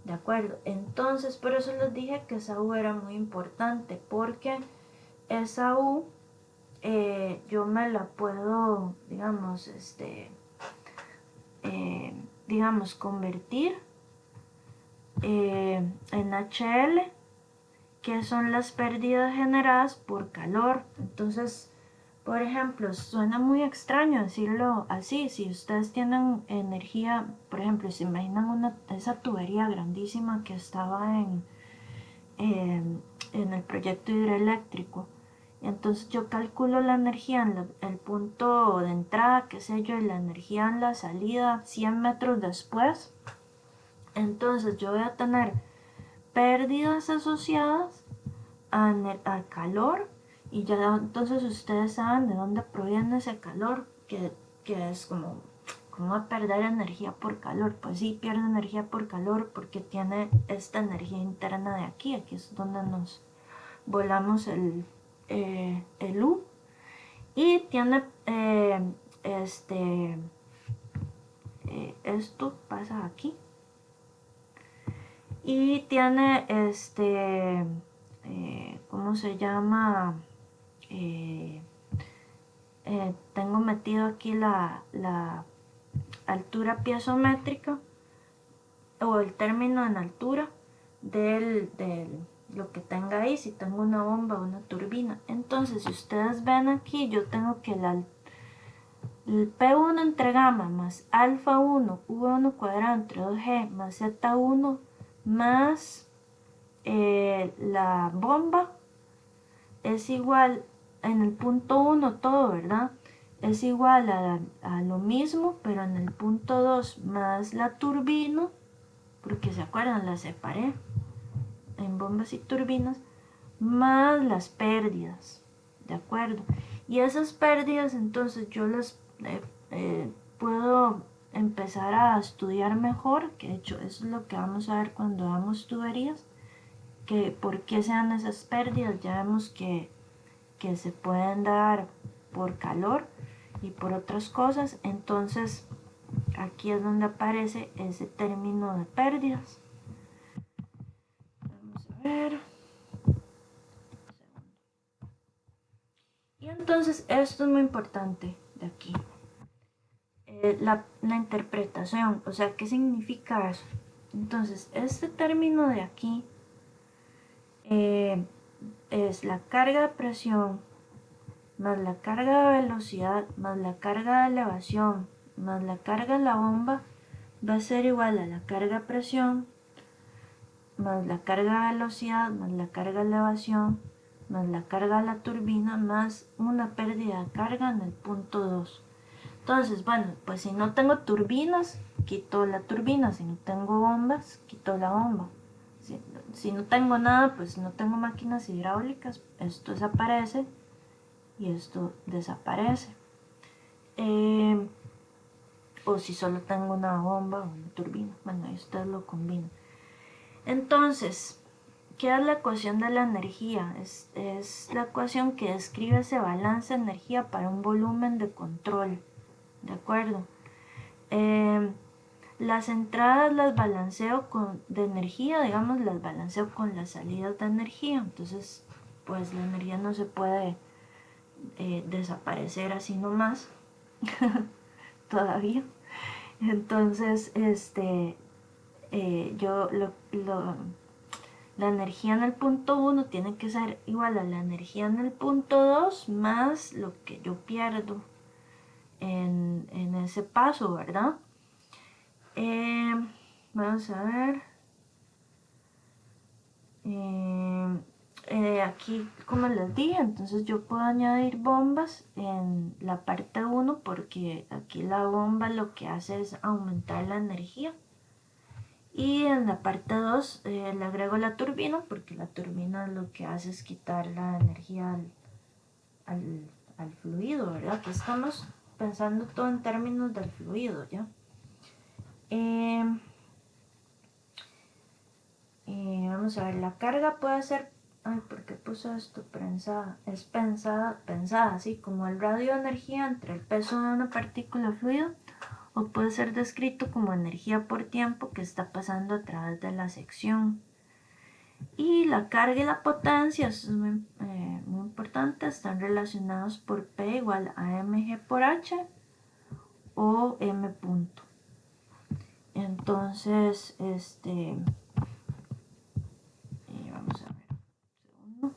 ¿De acuerdo? Entonces, por eso les dije que esa U era muy importante, porque esa U yo me la puedo, digamos, convertir en HL, que son las pérdidas generadas por calor. Entonces, por ejemplo, suena muy extraño decirlo así. Si ustedes tienen energía, por ejemplo, se imaginan esa tubería grandísima que estaba en el proyecto hidroeléctrico. Entonces yo calculo la energía en el punto de entrada, qué sé yo, y la energía en la salida 100 metros después. Entonces yo voy a tener pérdidas asociadas al calor, y ya entonces ustedes saben de dónde proviene ese calor, que es como va a perder energía por calor. Pues sí, pierde energía por calor porque tiene esta energía interna de aquí es donde nos volamos el U, y tiene esto pasa aquí, y tiene ¿cómo se llama? Tengo metido aquí la altura piezométrica, o el término en altura del lo que tenga ahí, si tengo una bomba o una turbina. Entonces, si ustedes ven aquí, yo tengo que el P1 entre gamma más alfa 1 V1 cuadrado entre 2G más Z1 más la bomba es igual en el punto 1 todo, ¿verdad? Es igual a lo mismo, pero en el punto 2 más la turbina, porque se acuerdan, la separé en bombas y turbinas, más las pérdidas, ¿de acuerdo? Y esas pérdidas entonces yo las puedo empezar a estudiar mejor, que de hecho eso es lo que vamos a ver cuando hagamos tuberías, que por qué se dan esas pérdidas. Ya vemos que se pueden dar por calor y por otras cosas. Entonces aquí es donde aparece ese término de pérdidas. Vamos a ver. Y entonces esto es muy importante de aquí. La interpretación, o sea, ¿qué significa eso? Entonces, este término de aquí es la carga de presión más la carga de velocidad más la carga de elevación más la carga de la bomba, va a ser igual a la carga de presión más la carga de velocidad más la carga de elevación más la carga de la turbina más una pérdida de carga en el punto 2. Entonces, bueno, pues si no tengo turbinas, quito la turbina. Si no tengo bombas, quito la bomba. Si no tengo nada, pues no tengo máquinas hidráulicas, esto desaparece y esto desaparece. O si solo tengo una bomba o una turbina, bueno, ahí ustedes lo combinan. Entonces, ¿qué es la ecuación de la energía? Es la ecuación que describe ese balance de energía para un volumen de control, ¿de acuerdo? Las entradas las balanceo de energía, digamos, las balanceo con las salidas de energía. Entonces, pues la energía no se puede desaparecer así nomás todavía. Entonces, la energía en el punto 1 tiene que ser igual a la energía en el punto 2 más lo que yo pierdo en ese paso, ¿verdad? Vamos a ver. Aquí, como les dije, entonces yo puedo añadir bombas en la parte 1, porque aquí la bomba lo que hace es aumentar la energía. Y en la parte 2 le agrego la turbina, porque la turbina lo que hace es quitar la energía al fluido, ¿verdad? Aquí estamos pensando todo en términos del fluido, ¿ya? Vamos a ver, la carga puede ser ay, ¿por qué puso esto? Pensada, es pensada así como el radio de energía entre el peso de una partícula fluida, o puede ser descrito como energía por tiempo que está pasando a través de la sección. Y la carga y la potencia, eso es muy importante, están relacionados por P igual a mg por h o m punto. Entonces, vamos a ver.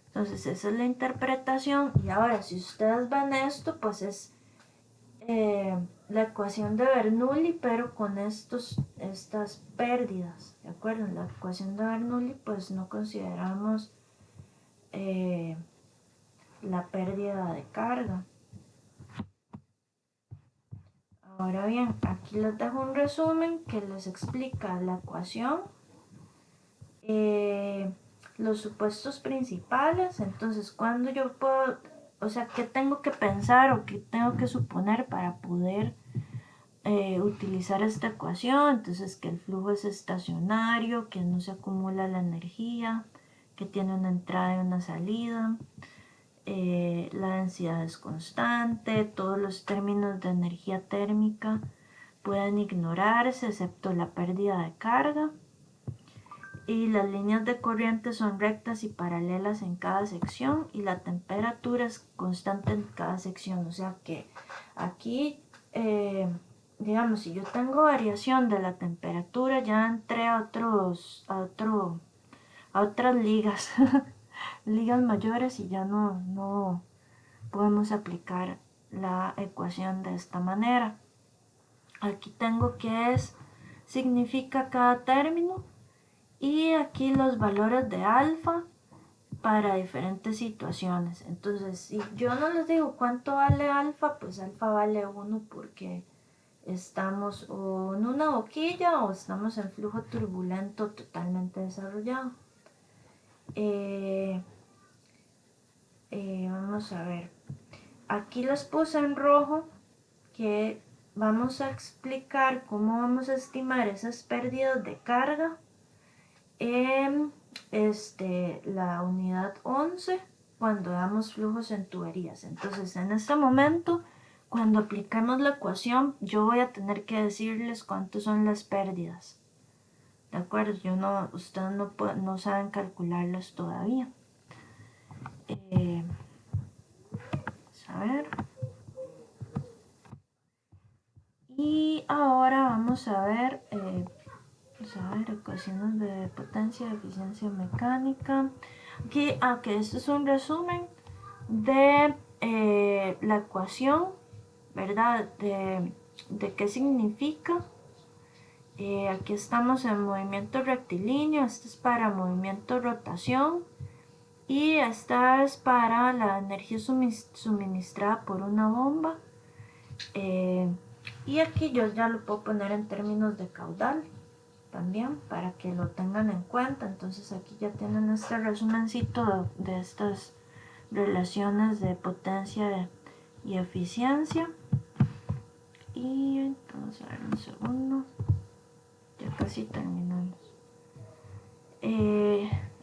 Entonces, esa es la interpretación. Y ahora, si ustedes ven esto, pues es la ecuación de Bernoulli, pero con estas pérdidas. ¿De acuerdo? En la ecuación de Bernoulli, pues no consideramos la pérdida de carga. Ahora bien, aquí les dejo un resumen que les explica la ecuación, los supuestos principales. Entonces, cuando yo puedo, o sea, qué tengo que pensar o qué tengo que suponer para poder utilizar esta ecuación. Entonces, que el flujo es estacionario, que no se acumula la energía, que tiene una entrada y una salida. La densidad es constante, todos los términos de energía térmica pueden ignorarse excepto la pérdida de carga, y las líneas de corriente son rectas y paralelas en cada sección, y la temperatura es constante en cada sección. O sea que aquí, digamos, si yo tengo variación de la temperatura, ya entré a otras ligas ligas mayores, y ya no podemos aplicar la ecuación de esta manera. Aquí tengo qué significa cada término, y aquí los valores de alfa para diferentes situaciones. Entonces, si yo no les digo cuánto vale alfa, pues alfa vale 1 porque estamos o en una boquilla o estamos en flujo turbulento totalmente desarrollado. Vamos a ver. Aquí les puse en rojo que vamos a explicar cómo vamos a estimar esas pérdidas de carga en la unidad 11 cuando damos flujos en tuberías. Entonces, en este momento, cuando aplicamos la ecuación, yo voy a tener que decirles cuántas son las pérdidas. ¿De acuerdo? Ustedes no saben calcularlas todavía. A ver. Y ahora vamos a ver ecuaciones de potencia, de eficiencia mecánica. Aquí, esto es un resumen de la ecuación, ¿verdad? De qué significa. Aquí estamos en movimiento rectilíneo, esto es para movimiento rotación, y esta es para la energía suministrada por una bomba. Y aquí yo ya lo puedo poner en términos de caudal también para que lo tengan en cuenta. Entonces aquí ya tienen este resumencito de estas relaciones de potencia y eficiencia. Y entonces, a ver, un segundo, ya casi terminamos.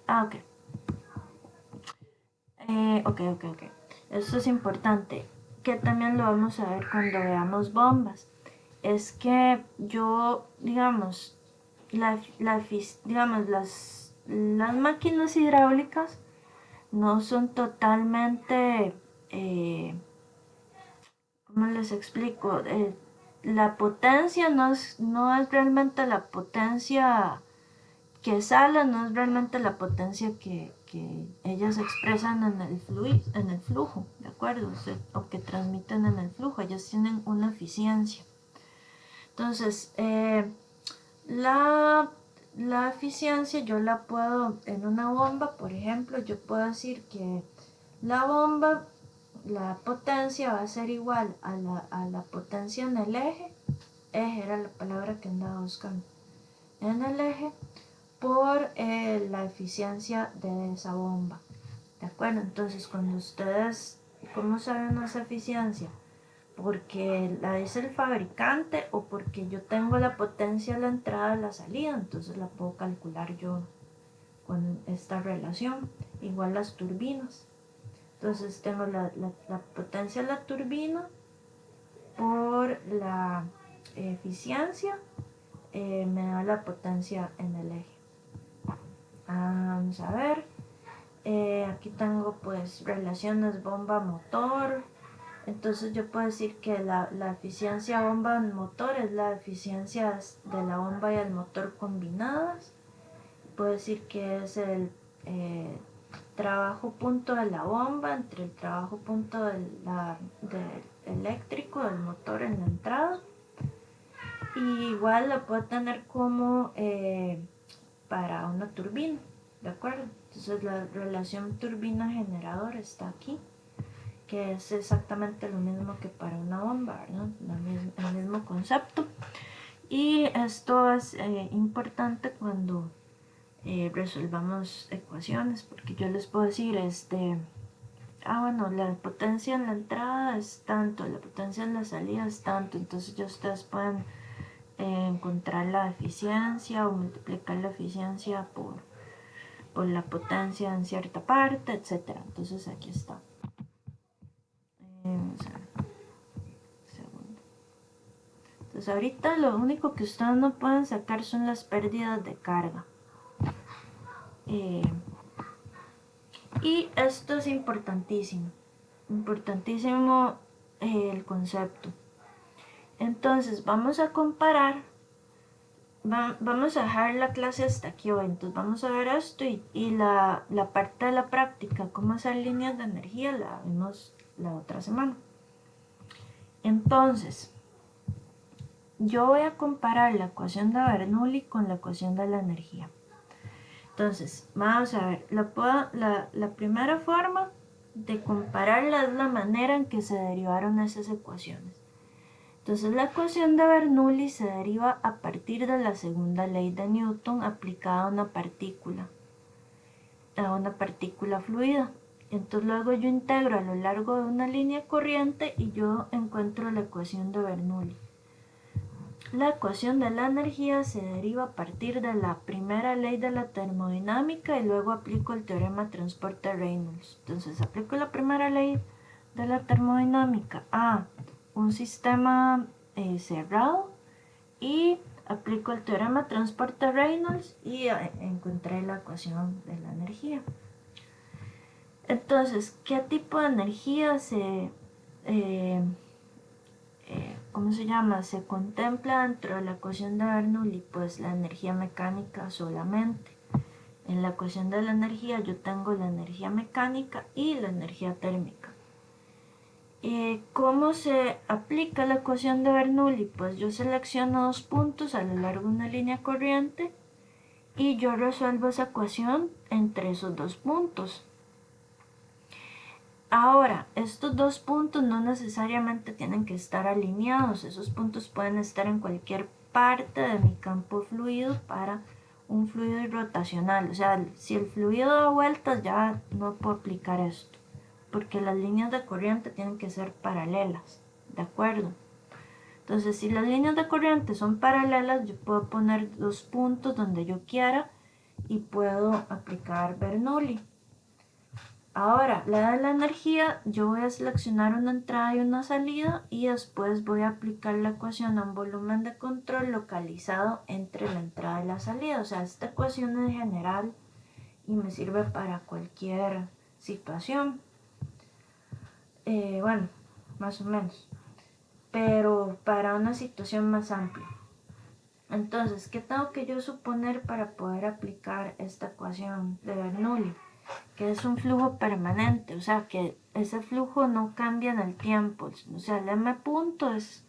Ok. Esto es importante, que también lo vamos a ver cuando veamos bombas. Es que yo, digamos, digamos las máquinas hidráulicas no son totalmente, ¿cómo les explico? La potencia no es realmente la potencia que sale, no es realmente la potencia que ellas expresan en el flujo, ¿de acuerdo? O que transmiten en el flujo, ellas tienen una eficiencia. Entonces, la eficiencia yo la puedo, en una bomba, por ejemplo, yo puedo decir que la bomba, la potencia va a ser igual a la potencia en el eje era la palabra que andaba buscando, en el eje, por la eficiencia de esa bomba. ¿De acuerdo? Entonces, cuando ustedes, ¿cómo saben esa eficiencia? Porque la dice el fabricante o porque yo tengo la potencia a la entrada y la salida, entonces la puedo calcular yo con esta relación. Igual las turbinas. Entonces tengo la potencia de la turbina por la eficiencia, me da la potencia en el eje. Vamos a ver. Aquí tengo pues relaciones bomba-motor. Entonces yo puedo decir que la eficiencia bomba-motor es la eficiencia de la bomba y el motor combinadas. Puedo decir que es el trabajo punto de la bomba entre el trabajo punto del eléctrico del motor en la entrada. Y igual la puedo tener como para una turbina, ¿de acuerdo? Entonces la relación turbina-generador está aquí, que es exactamente lo mismo que para una bomba, ¿verdad? El mismo concepto. Y esto es importante cuando resolvamos ecuaciones, porque yo les puedo decir, bueno, la potencia en la entrada es tanto, la potencia en la salida es tanto, entonces ya ustedes pueden encontrar la eficiencia o multiplicar la eficiencia por la potencia en cierta parte, etcétera. Entonces aquí está. Vamos a ver. Segundo. Entonces ahorita lo único que ustedes no pueden sacar son las pérdidas de carga. Y esto es importantísimo el concepto. Entonces vamos a comparar, vamos a dejar la clase hasta aquí hoy, entonces vamos a ver esto y la parte de la práctica, cómo hacer líneas de energía, la vemos la otra semana. Entonces, yo voy a comparar la ecuación de Bernoulli con la ecuación de la energía. Entonces, vamos a ver, la primera forma de compararla es la manera en que se derivaron esas ecuaciones. Entonces, la ecuación de Bernoulli se deriva a partir de la segunda ley de Newton aplicada a una partícula fluida. Entonces, luego yo integro a lo largo de una línea corriente y yo encuentro la ecuación de Bernoulli. La ecuación de la energía se deriva a partir de la primera ley de la termodinámica y luego aplico el teorema de transporte de Reynolds. Entonces aplico la primera ley de la termodinámica a un sistema cerrado y aplico el teorema de transporte de Reynolds y encontré la ecuación de la energía. Entonces, ¿qué tipo de energía se contempla dentro de la ecuación de Bernoulli? Pues la energía mecánica solamente. En la ecuación de la energía yo tengo la energía mecánica y la energía térmica. ¿Cómo se aplica la ecuación de Bernoulli? Pues yo selecciono dos puntos a lo largo de una línea corriente y yo resuelvo esa ecuación entre esos dos puntos. Ahora, estos dos puntos no necesariamente tienen que estar alineados, esos puntos pueden estar en cualquier parte de mi campo fluido para un fluido irrotacional. O sea, si el fluido da vueltas ya no puedo aplicar esto, porque las líneas de corriente tienen que ser paralelas, ¿de acuerdo? Entonces, si las líneas de corriente son paralelas, yo puedo poner dos puntos donde yo quiera y puedo aplicar Bernoulli. Ahora, la de la energía, yo voy a seleccionar una entrada y una salida y después voy a aplicar la ecuación a un volumen de control localizado entre la entrada y la salida. O sea, esta ecuación es general y me sirve para cualquier situación. Bueno, más o menos. Pero para una situación más amplia. Entonces, ¿qué tengo que yo suponer para poder aplicar esta ecuación de Bernoulli? Que es un flujo permanente, o sea que ese flujo no cambia en el tiempo, o sea el m punto es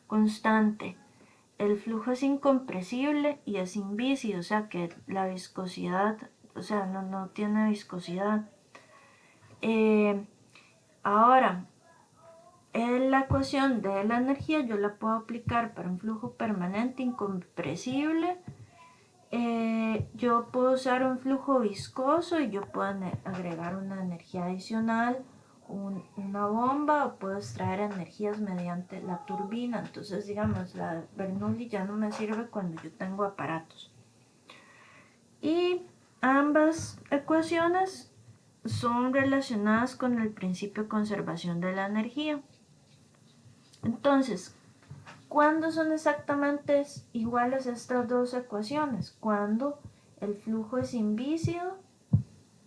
constante, el flujo es incompresible y es invísido, o sea que la viscosidad, o sea no tiene viscosidad. Ahora, la ecuación de la energía yo la puedo aplicar para un flujo permanente incompresible. Yo puedo usar un flujo viscoso y yo puedo agregar una energía adicional, una bomba, o puedo extraer energías mediante la turbina. Entonces, digamos, la Bernoulli ya no me sirve cuando yo tengo aparatos. Y ambas estas ecuaciones son relacionadas con el principio de conservación de la energía. Entonces, ¿cuándo son exactamente iguales estas dos ecuaciones? Cuando el flujo es invícido,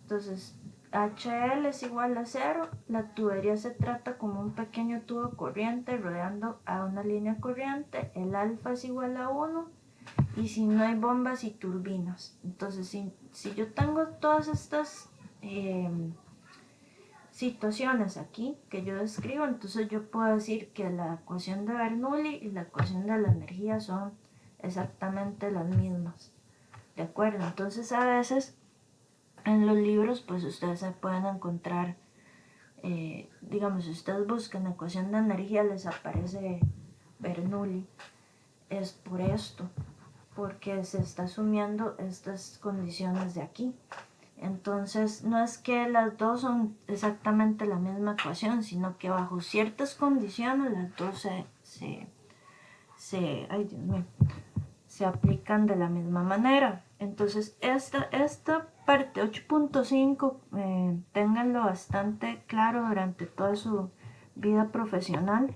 entonces HL es igual a 0, la tubería se trata como un pequeño tubo corriente rodeando a una línea corriente, el alfa es igual a 1, y si no hay bombas y turbinas. Entonces, si yo tengo todas estas situaciones aquí que yo describo, entonces yo puedo decir que la ecuación de Bernoulli y la ecuación de la energía son exactamente las mismas. ¿De acuerdo? Entonces a veces en los libros pues ustedes se pueden encontrar, digamos, si ustedes buscan la ecuación de energía les aparece Bernoulli. Es por esto, porque se está asumiendo estas condiciones de aquí. Entonces no es que las dos son exactamente la misma ecuación, sino que bajo ciertas condiciones las dos ay Dios mío, se aplican de la misma manera. Entonces esta parte 8.5 ténganlo bastante claro durante toda su vida profesional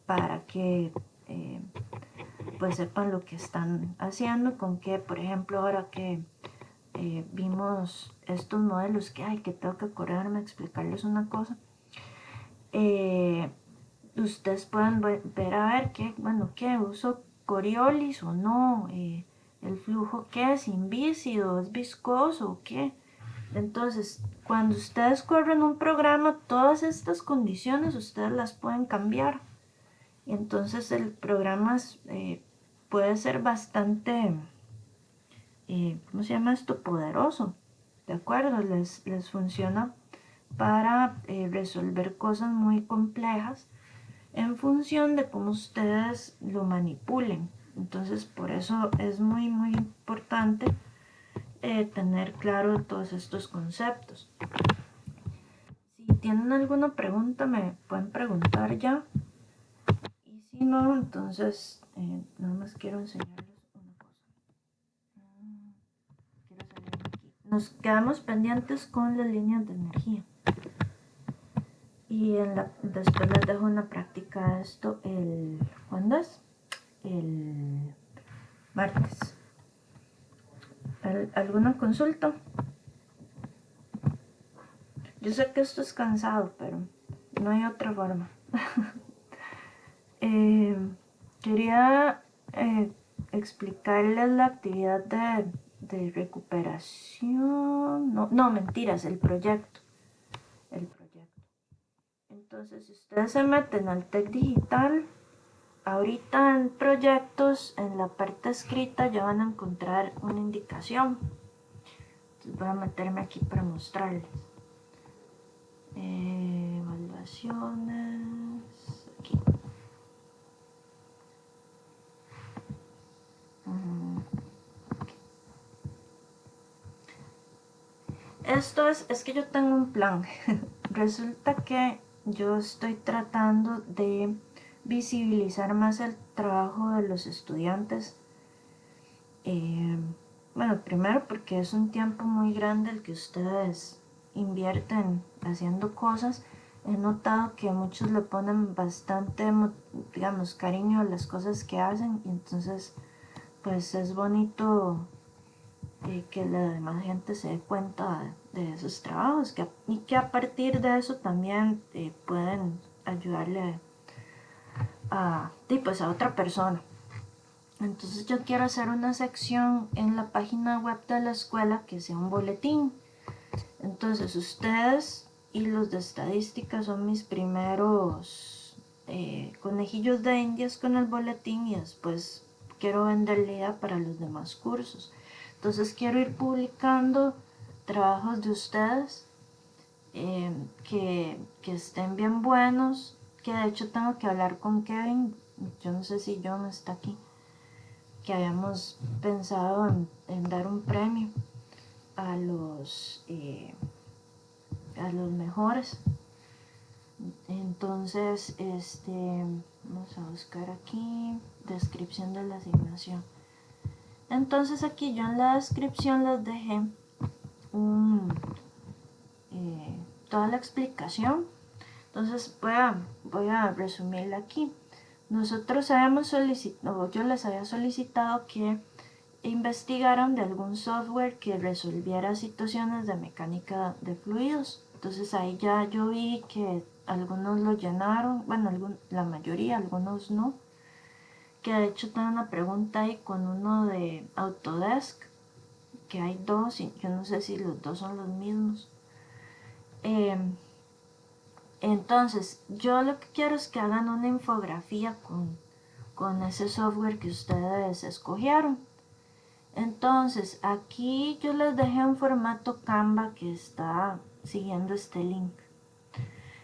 para que pues sepan lo que están haciendo, con que por ejemplo ahora que vimos estos modelos que tengo que acordarme de explicarles una cosa, ustedes pueden ver a ver que uso Coriolis o no, el flujo que es invícido, es viscoso o qué. Entonces cuando ustedes corren un programa, todas estas condiciones ustedes las pueden cambiar y entonces el programa puede ser bastante ¿cómo se llama esto? Poderoso, ¿de acuerdo? Les funciona para resolver cosas muy complejas en función de cómo ustedes lo manipulen. Entonces, por eso es muy, muy importante tener claro todos estos conceptos. Si tienen alguna pregunta, me pueden preguntar ya. Y si no, entonces, nada más quiero enseñarles una cosa. Quiero salir aquí. Nos quedamos pendientes con las líneas de energía. Y después les dejo una práctica de esto ¿cuándo es? El martes. ¿Alguna consulta? Yo sé que esto es cansado, pero no hay otra forma. Quería explicarles la actividad de recuperación. No, mentiras, el proyecto. Entonces, si ustedes se meten al TEC Digital, ahorita en proyectos, en la parte escrita ya van a encontrar una indicación. Entonces voy a meterme aquí para mostrarles. Evaluaciones, aquí. Esto es que yo tengo un plan. Resulta que yo estoy tratando de visibilizar más el trabajo de los estudiantes. Bueno, primero porque es un tiempo muy grande el que ustedes invierten haciendo cosas. He notado que muchos le ponen bastante, digamos, cariño a las cosas que hacen y entonces pues es bonito que la demás gente se dé cuenta de esos trabajos y que a partir de eso también pueden ayudarle pues a otra persona. Entonces yo quiero hacer una sección en la página web de la escuela que sea un boletín. Entonces ustedes y los de estadística son mis primeros conejillos de indias con el boletín y después quiero venderle ya para los demás cursos. Entonces quiero ir publicando trabajos de ustedes que estén bien buenos, que de hecho tengo que hablar con Kevin, yo no sé si John está aquí, que habíamos pensado en dar un premio a los mejores. Entonces vamos a buscar aquí descripción de la asignación. Entonces aquí yo en la descripción les dejé toda la explicación. Entonces voy a resumirla aquí. Nosotros habíamos solicitado, yo les había solicitado que investigaran de algún software que resolviera situaciones de mecánica de fluidos. Entonces ahí ya yo vi que algunos lo llenaron, bueno, la mayoría, algunos no. Que de hecho tengo una pregunta ahí con uno de Autodesk, que hay dos y yo no sé si los dos son los mismos. Entonces, yo lo que quiero es que hagan una infografía con ese software que ustedes escogieron. Entonces, aquí yo les dejé un formato Canva que está siguiendo este link.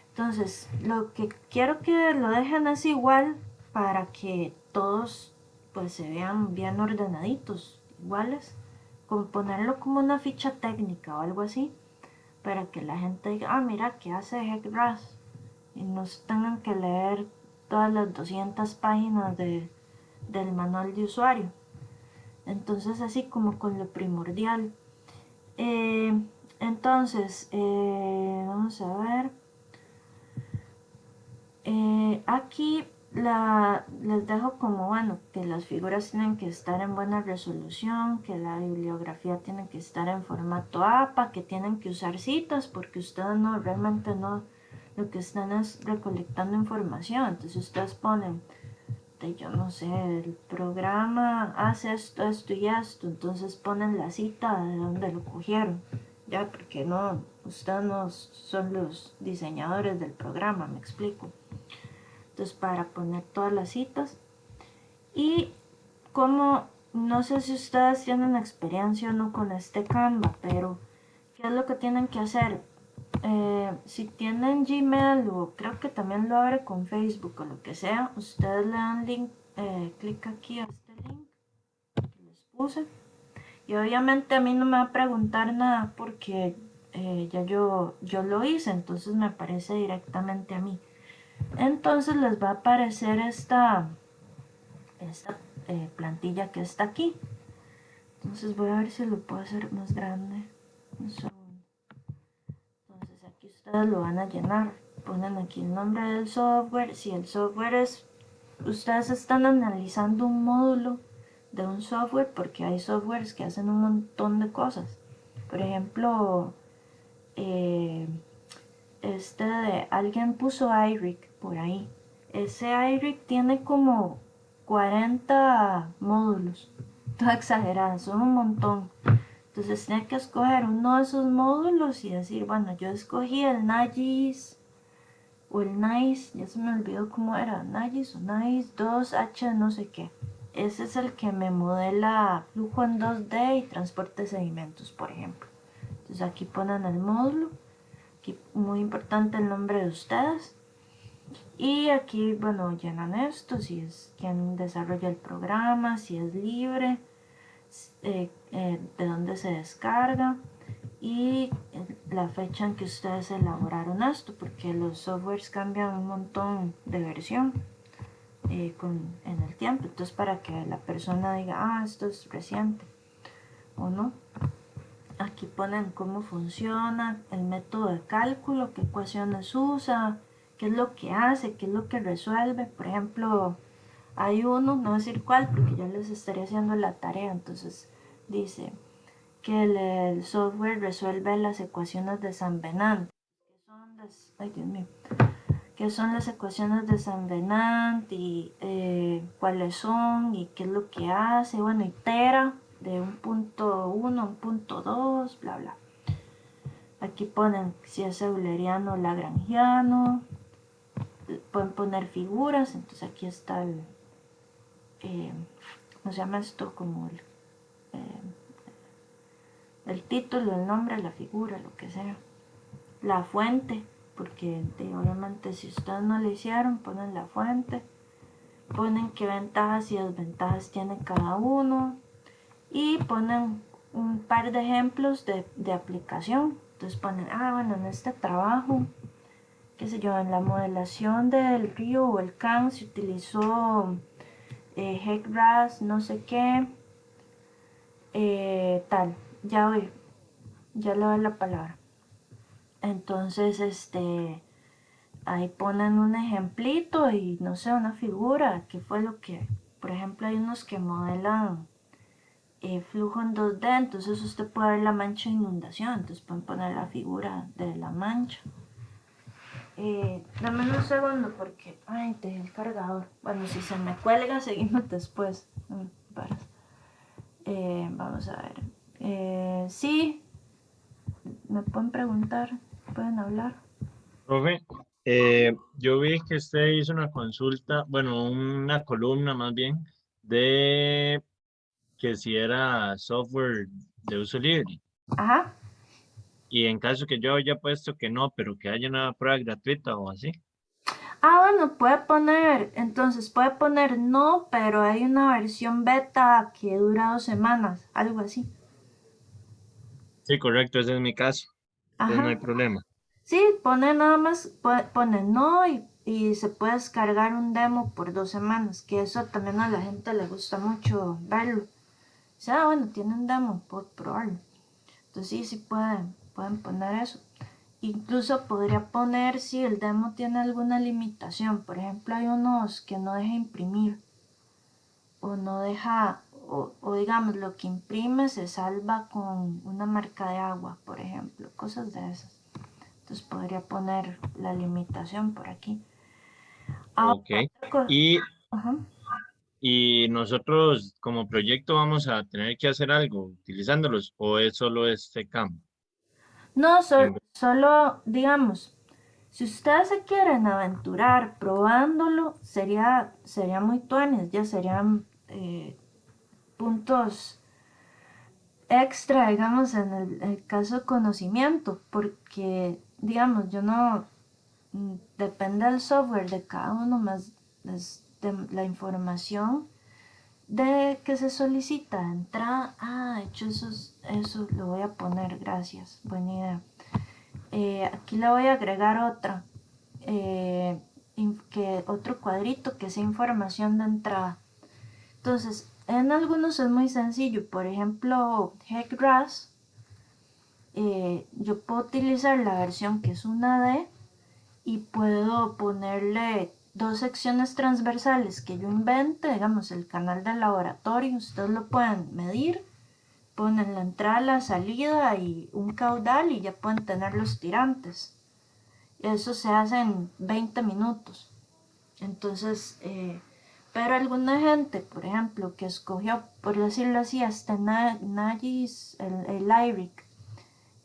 Entonces, lo que quiero que lo dejen es igual para que todos pues se vean bien ordenaditos, iguales. Como ponerlo como una ficha técnica o algo así, para que la gente diga, ah, mira, ¿qué hace HEC-RAS? Y no tengan que leer todas las 200 páginas del manual de usuario. Entonces, así como con lo primordial. Entonces, vamos a ver. Aquí les dejo como, bueno, que las figuras tienen que estar en buena resolución, que la bibliografía tiene que estar en formato APA, que tienen que usar citas, porque ustedes no, realmente no, lo que están es recolectando información. Entonces ustedes ponen, yo no sé, el programa hace esto, esto y esto, entonces ponen la cita de donde lo cogieron, ya, porque no, ustedes no son los diseñadores del programa, me explico. Entonces, para poner todas las citas. Y como, no sé si ustedes tienen experiencia o no con este Canva, pero ¿qué es lo que tienen que hacer? Si tienen Gmail o creo que también lo abre con Facebook o lo que sea, ustedes le dan link, clic aquí a este link que les puse. Y obviamente a mí no me va a preguntar nada porque ya yo lo hice, entonces me aparece directamente a mí. Entonces les va a aparecer esta plantilla que está aquí. Entonces voy a ver si lo puedo hacer más grande. Entonces aquí ustedes lo van a llenar. Ponen aquí el nombre del software. Si el software es, ustedes están analizando un módulo de un software, porque hay softwares que hacen un montón de cosas. Por ejemplo, alguien puso IRIC por ahí. Ese IRIC tiene como 40 módulos. Todo exagerado, son un montón. Entonces tiene que escoger uno de esos módulos y decir, bueno, yo escogí el NAGIS o el NICE, ya se me olvidó cómo era, NAGIS o NICE 2H no sé qué. Ese es el que me modela flujo en 2D y transporte de sedimentos, por ejemplo. Entonces aquí ponen el módulo. Aquí muy importante el nombre de ustedes. Y aquí, bueno, llenan esto, si es quien desarrolla el programa, si es libre, de dónde se descarga y la fecha en que ustedes elaboraron esto, porque los softwares cambian un montón de versión en el tiempo. Entonces, para que la persona diga, ah, esto es reciente o no. Aquí ponen cómo funciona, el método de cálculo, qué ecuaciones usa, qué es lo que hace, qué es lo que resuelve. Por ejemplo, hay uno, no voy a decir cuál porque ya les estaría haciendo la tarea, entonces dice que el software resuelve las ecuaciones de San Venant. Ay, Dios mío. ¿Qué son las ecuaciones de San Venant y cuáles son y qué es lo que hace? Bueno, itera de un punto 1 a un punto 2, bla, bla. Aquí ponen si es euleriano o lagrangiano. Pueden poner figuras, entonces aquí está el, ¿cómo se llama esto? Como el título, el nombre, la figura, lo que sea. La fuente, porque obviamente si ustedes no lo hicieron, ponen la fuente. Ponen qué ventajas y desventajas tiene cada uno. Y ponen un par de ejemplos de aplicación. Entonces ponen, bueno, en este trabajo, qué sé yo, en la modelación del río o el can se utilizó HEC-RAS, no sé qué, tal, ya voy. Ya le doy la palabra. Entonces, ahí ponen un ejemplito y no sé, una figura, que fue lo que, por ejemplo, hay unos que modelan flujo en 2D, entonces usted puede ver la mancha de inundación, entonces pueden poner la figura de la mancha. Dame un segundo porque, ay, dejé el cargador. Bueno, si se me cuelga, seguimos después. Vamos a ver. Sí, me pueden preguntar, pueden hablar. Profe, yo vi que usted hizo una consulta, bueno, una columna más bien, de que si era software de uso libre. Ajá. Y en caso que yo haya puesto que no, pero que haya una prueba gratuita o así. Bueno, entonces puede poner no, pero hay una versión beta que dura 2 semanas, algo así. Sí, correcto, ese es mi caso. Entonces no hay Ajá. problema. Sí, pone nada más, pone no y se puede descargar un demo por 2 semanas, que eso también a la gente le gusta mucho verlo. O sea, bueno, tiene un demo, puedo probarlo. Entonces sí, pueden poner eso. Incluso podría poner si el demo tiene alguna limitación. Por ejemplo, hay unos que no deja imprimir o no deja, o digamos, lo que imprime se salva con una marca de agua, por ejemplo, cosas de esas. Entonces podría poner la limitación por aquí. Ok. Y, Ajá. y nosotros como proyecto vamos a tener que hacer algo utilizándolos o es solo este campo. No, En- solo, digamos, si ustedes se quieren aventurar probándolo, sería muy tuanes, ya serían puntos extra, digamos, en el caso de conocimiento, porque, digamos, yo no, depende del software de cada uno, más es de la información de que se solicita de entrada. De hecho, eso lo voy a poner, gracias, buena idea. Aquí le voy a agregar otra, otro cuadrito que sea información de entrada. Entonces, en algunos es muy sencillo, por ejemplo, HECRAS, yo puedo utilizar la versión que es una D y puedo ponerle 2 secciones transversales que yo invente, digamos el canal del laboratorio, ustedes lo pueden medir, ponen la entrada, la salida y un caudal y ya pueden tener los tirantes. Eso se hace en 20 minutos. Entonces, pero alguna gente, por ejemplo, que escogió, por decirlo así, hasta Nagis, el IRIC.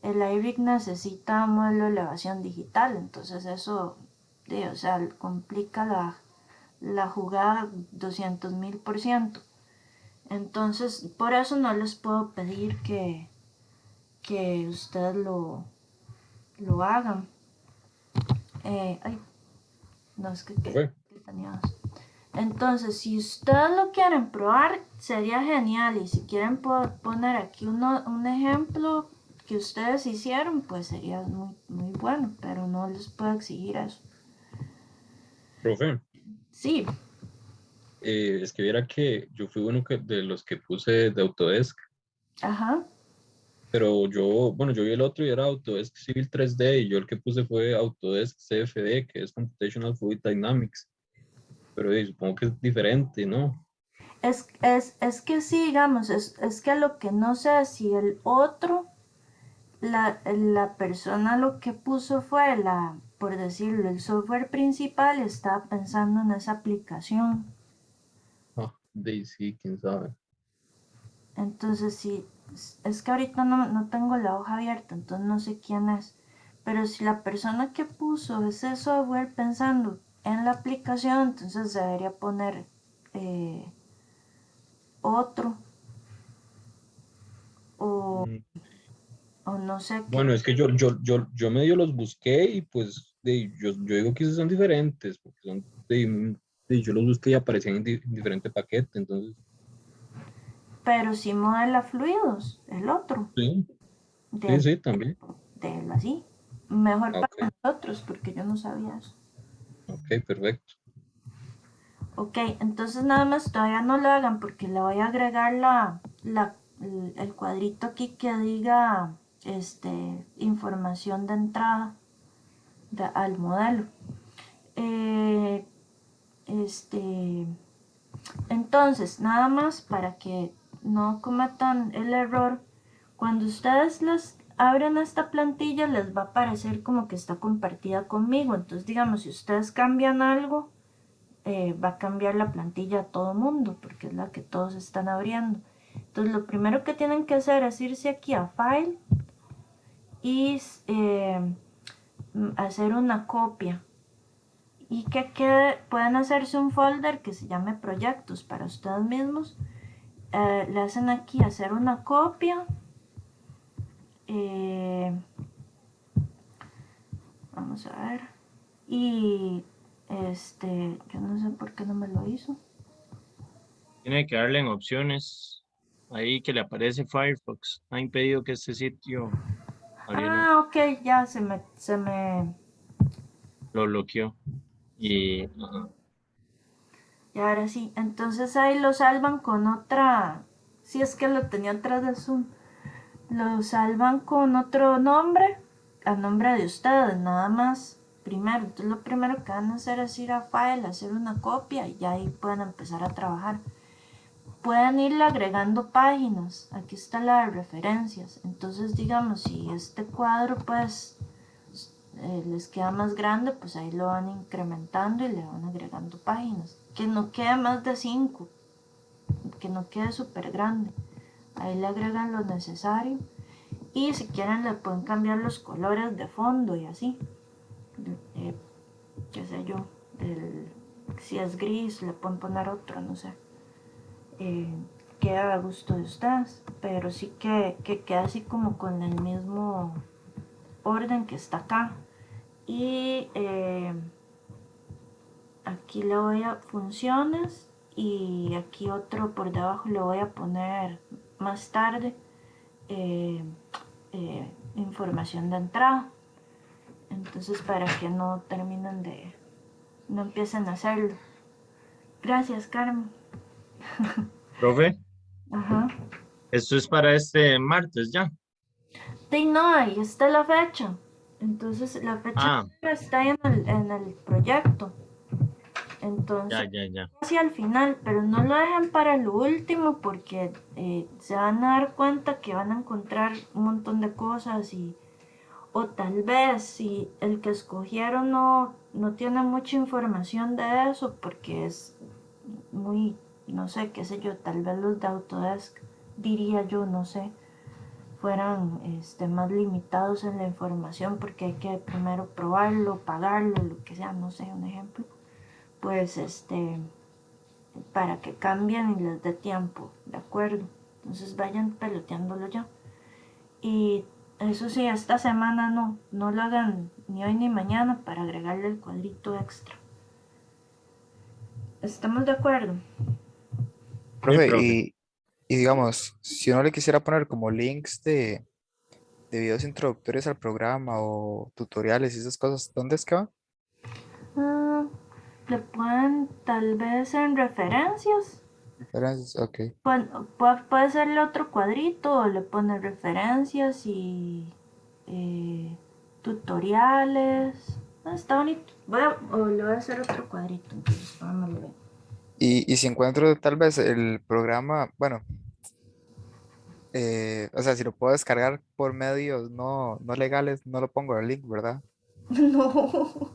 El IRIC necesita un modelo de elevación digital, entonces eso, o sea, complica la jugada 200.000%. Entonces, por eso no les puedo pedir que ustedes lo hagan. Ay, no, es que Profe, tenía dos. Entonces, si ustedes lo quieren probar, sería genial. Y si quieren poner aquí un ejemplo que ustedes hicieron, pues sería muy, muy bueno, pero no les puedo exigir eso. profe, Sí, es que viera que yo fui uno de los que puse de Autodesk, ajá. pero yo vi el otro y era Autodesk Civil 3D y yo el que puse fue Autodesk CFD, que es Computational Fluid Dynamics, pero supongo que es diferente, ¿no? Es que sí, digamos, es que lo que no sé es si el otro, la persona lo que puso fue por decirlo, el software principal estaba pensando en esa aplicación. De sí, quién sabe. Entonces, sí, es que ahorita no tengo la hoja abierta, entonces no sé quién es. Pero si la persona que puso ese software pensando en la aplicación, entonces debería poner eh, otro o, Mm, o no sé qué. Bueno, es que yo medio los busqué y pues yo digo que esos son diferentes, porque son yo los busqué y aparecían en diferente paquete, entonces, Pero si modela fluidos, el otro, sí, sí, del, sí, también. del así. Mejor Ok, para nosotros, porque yo no sabía eso. ok, perfecto. Ok, entonces nada más todavía no lo hagan porque le voy a agregar el cuadrito aquí que diga información de entrada al modelo. Entonces, nada más para que no cometan el error, cuando ustedes les abren esta plantilla les va a aparecer como que está compartida conmigo. Entonces, digamos, si ustedes cambian algo, va a cambiar la plantilla a todo mundo porque es la que todos están abriendo. Entonces, lo primero que tienen que hacer es irse aquí a File y hacer una copia. Y que pueden hacerse un folder que se llame proyectos para ustedes mismos. Le hacen aquí hacer una copia. Vamos a ver. Y yo no sé por qué no me lo hizo. Tiene que darle en opciones. Ahí que le aparece Firefox. Ha impedido que este sitio abriera. Ah, ok, ya se me Lo bloqueó. Y ajá. y ahora sí, entonces ahí lo salvan con otra, si es que lo tenía atrás de Zoom, lo salvan con otro nombre, a nombre de ustedes, nada más, primero. Entonces lo primero que van a hacer es ir a File, hacer una copia y ya ahí pueden empezar a trabajar. Pueden irle agregando páginas, aquí está la de referencias, entonces digamos si este cuadro pues les queda más grande, pues ahí lo van incrementando y le van agregando páginas, que no quede más de 5, que no quede súper grande, ahí le agregan lo necesario y si quieren le pueden cambiar los colores de fondo y así, qué sé yo, si es gris le pueden poner otro, no sé, queda a gusto de ustedes, pero sí que queda así como con el mismo orden que está acá. Y aquí le voy a funciones y aquí otro por debajo le voy a poner más tarde información de entrada. Entonces para que no terminen no empiecen a hacerlo. Gracias, Carmen. Profe, Ajá. esto es para este martes ya. Sí, no, ahí está la fecha. Entonces la fecha Ah, está en el proyecto. Entonces ya. casi al final, pero no lo dejen para lo último porque se van a dar cuenta que van a encontrar un montón de cosas o tal vez si el que escogieron no tiene mucha información de eso porque es muy, no sé, qué sé yo, tal vez los de Autodesk, diría yo, no sé, fueran más limitados en la información porque hay que primero probarlo, pagarlo, lo que sea, no sé, un ejemplo. Pues para que cambien y les dé tiempo, ¿de acuerdo? Entonces vayan peloteándolo ya. Y eso sí, esta semana no lo hagan ni hoy ni mañana para agregarle el cuadrito extra. ¿Estamos de acuerdo? Sí, Profe, profe. y digamos, si uno le quisiera poner como links de videos introductorios al programa o tutoriales y esas cosas, ¿dónde es que va? Ah, le pueden tal vez en referencias. Referencias, ok. Puede serle otro cuadrito o le pone referencias y tutoriales. Ah, está bonito. O le voy a hacer otro cuadrito, entonces vamos a ver. Y si encuentro tal vez el programa, bueno, o sea, si lo puedo descargar por medios no legales, no lo pongo el link, ¿verdad? No.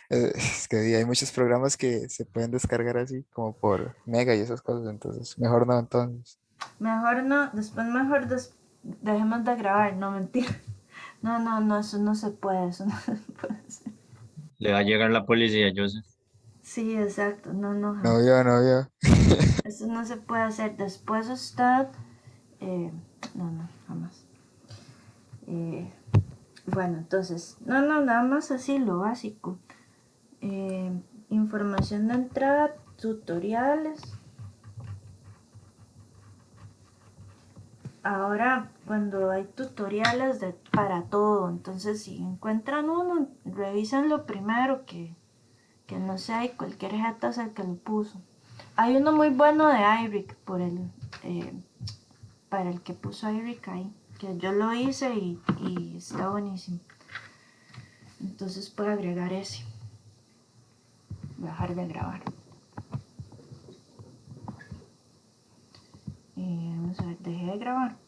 Es que hay muchos programas que se pueden descargar así, como por Mega y esas cosas, entonces, mejor no, entonces. Mejor no, después mejor dejemos de grabar, no mentira. No, eso no se puede, eso no se puede hacer. Le va a llegar la policía, Joseph. Sí, exacto, no, No, jamás. yo, no, yo. Eso no se puede hacer. Después usted, no, jamás. Eh, bueno, entonces, nada más así lo básico. Eh, Información de entrada, tutoriales. Ahora, cuando hay tutoriales para todo, entonces si encuentran uno, revísenlo primero que no sea y cualquier jeta es el que lo puso. Hay uno muy bueno de IRIC para el que puso IRIC ahí, que yo lo hice y está buenísimo. Entonces puedo agregar ese. Voy a dejar de grabar. Vamos a ver, dejé de grabar.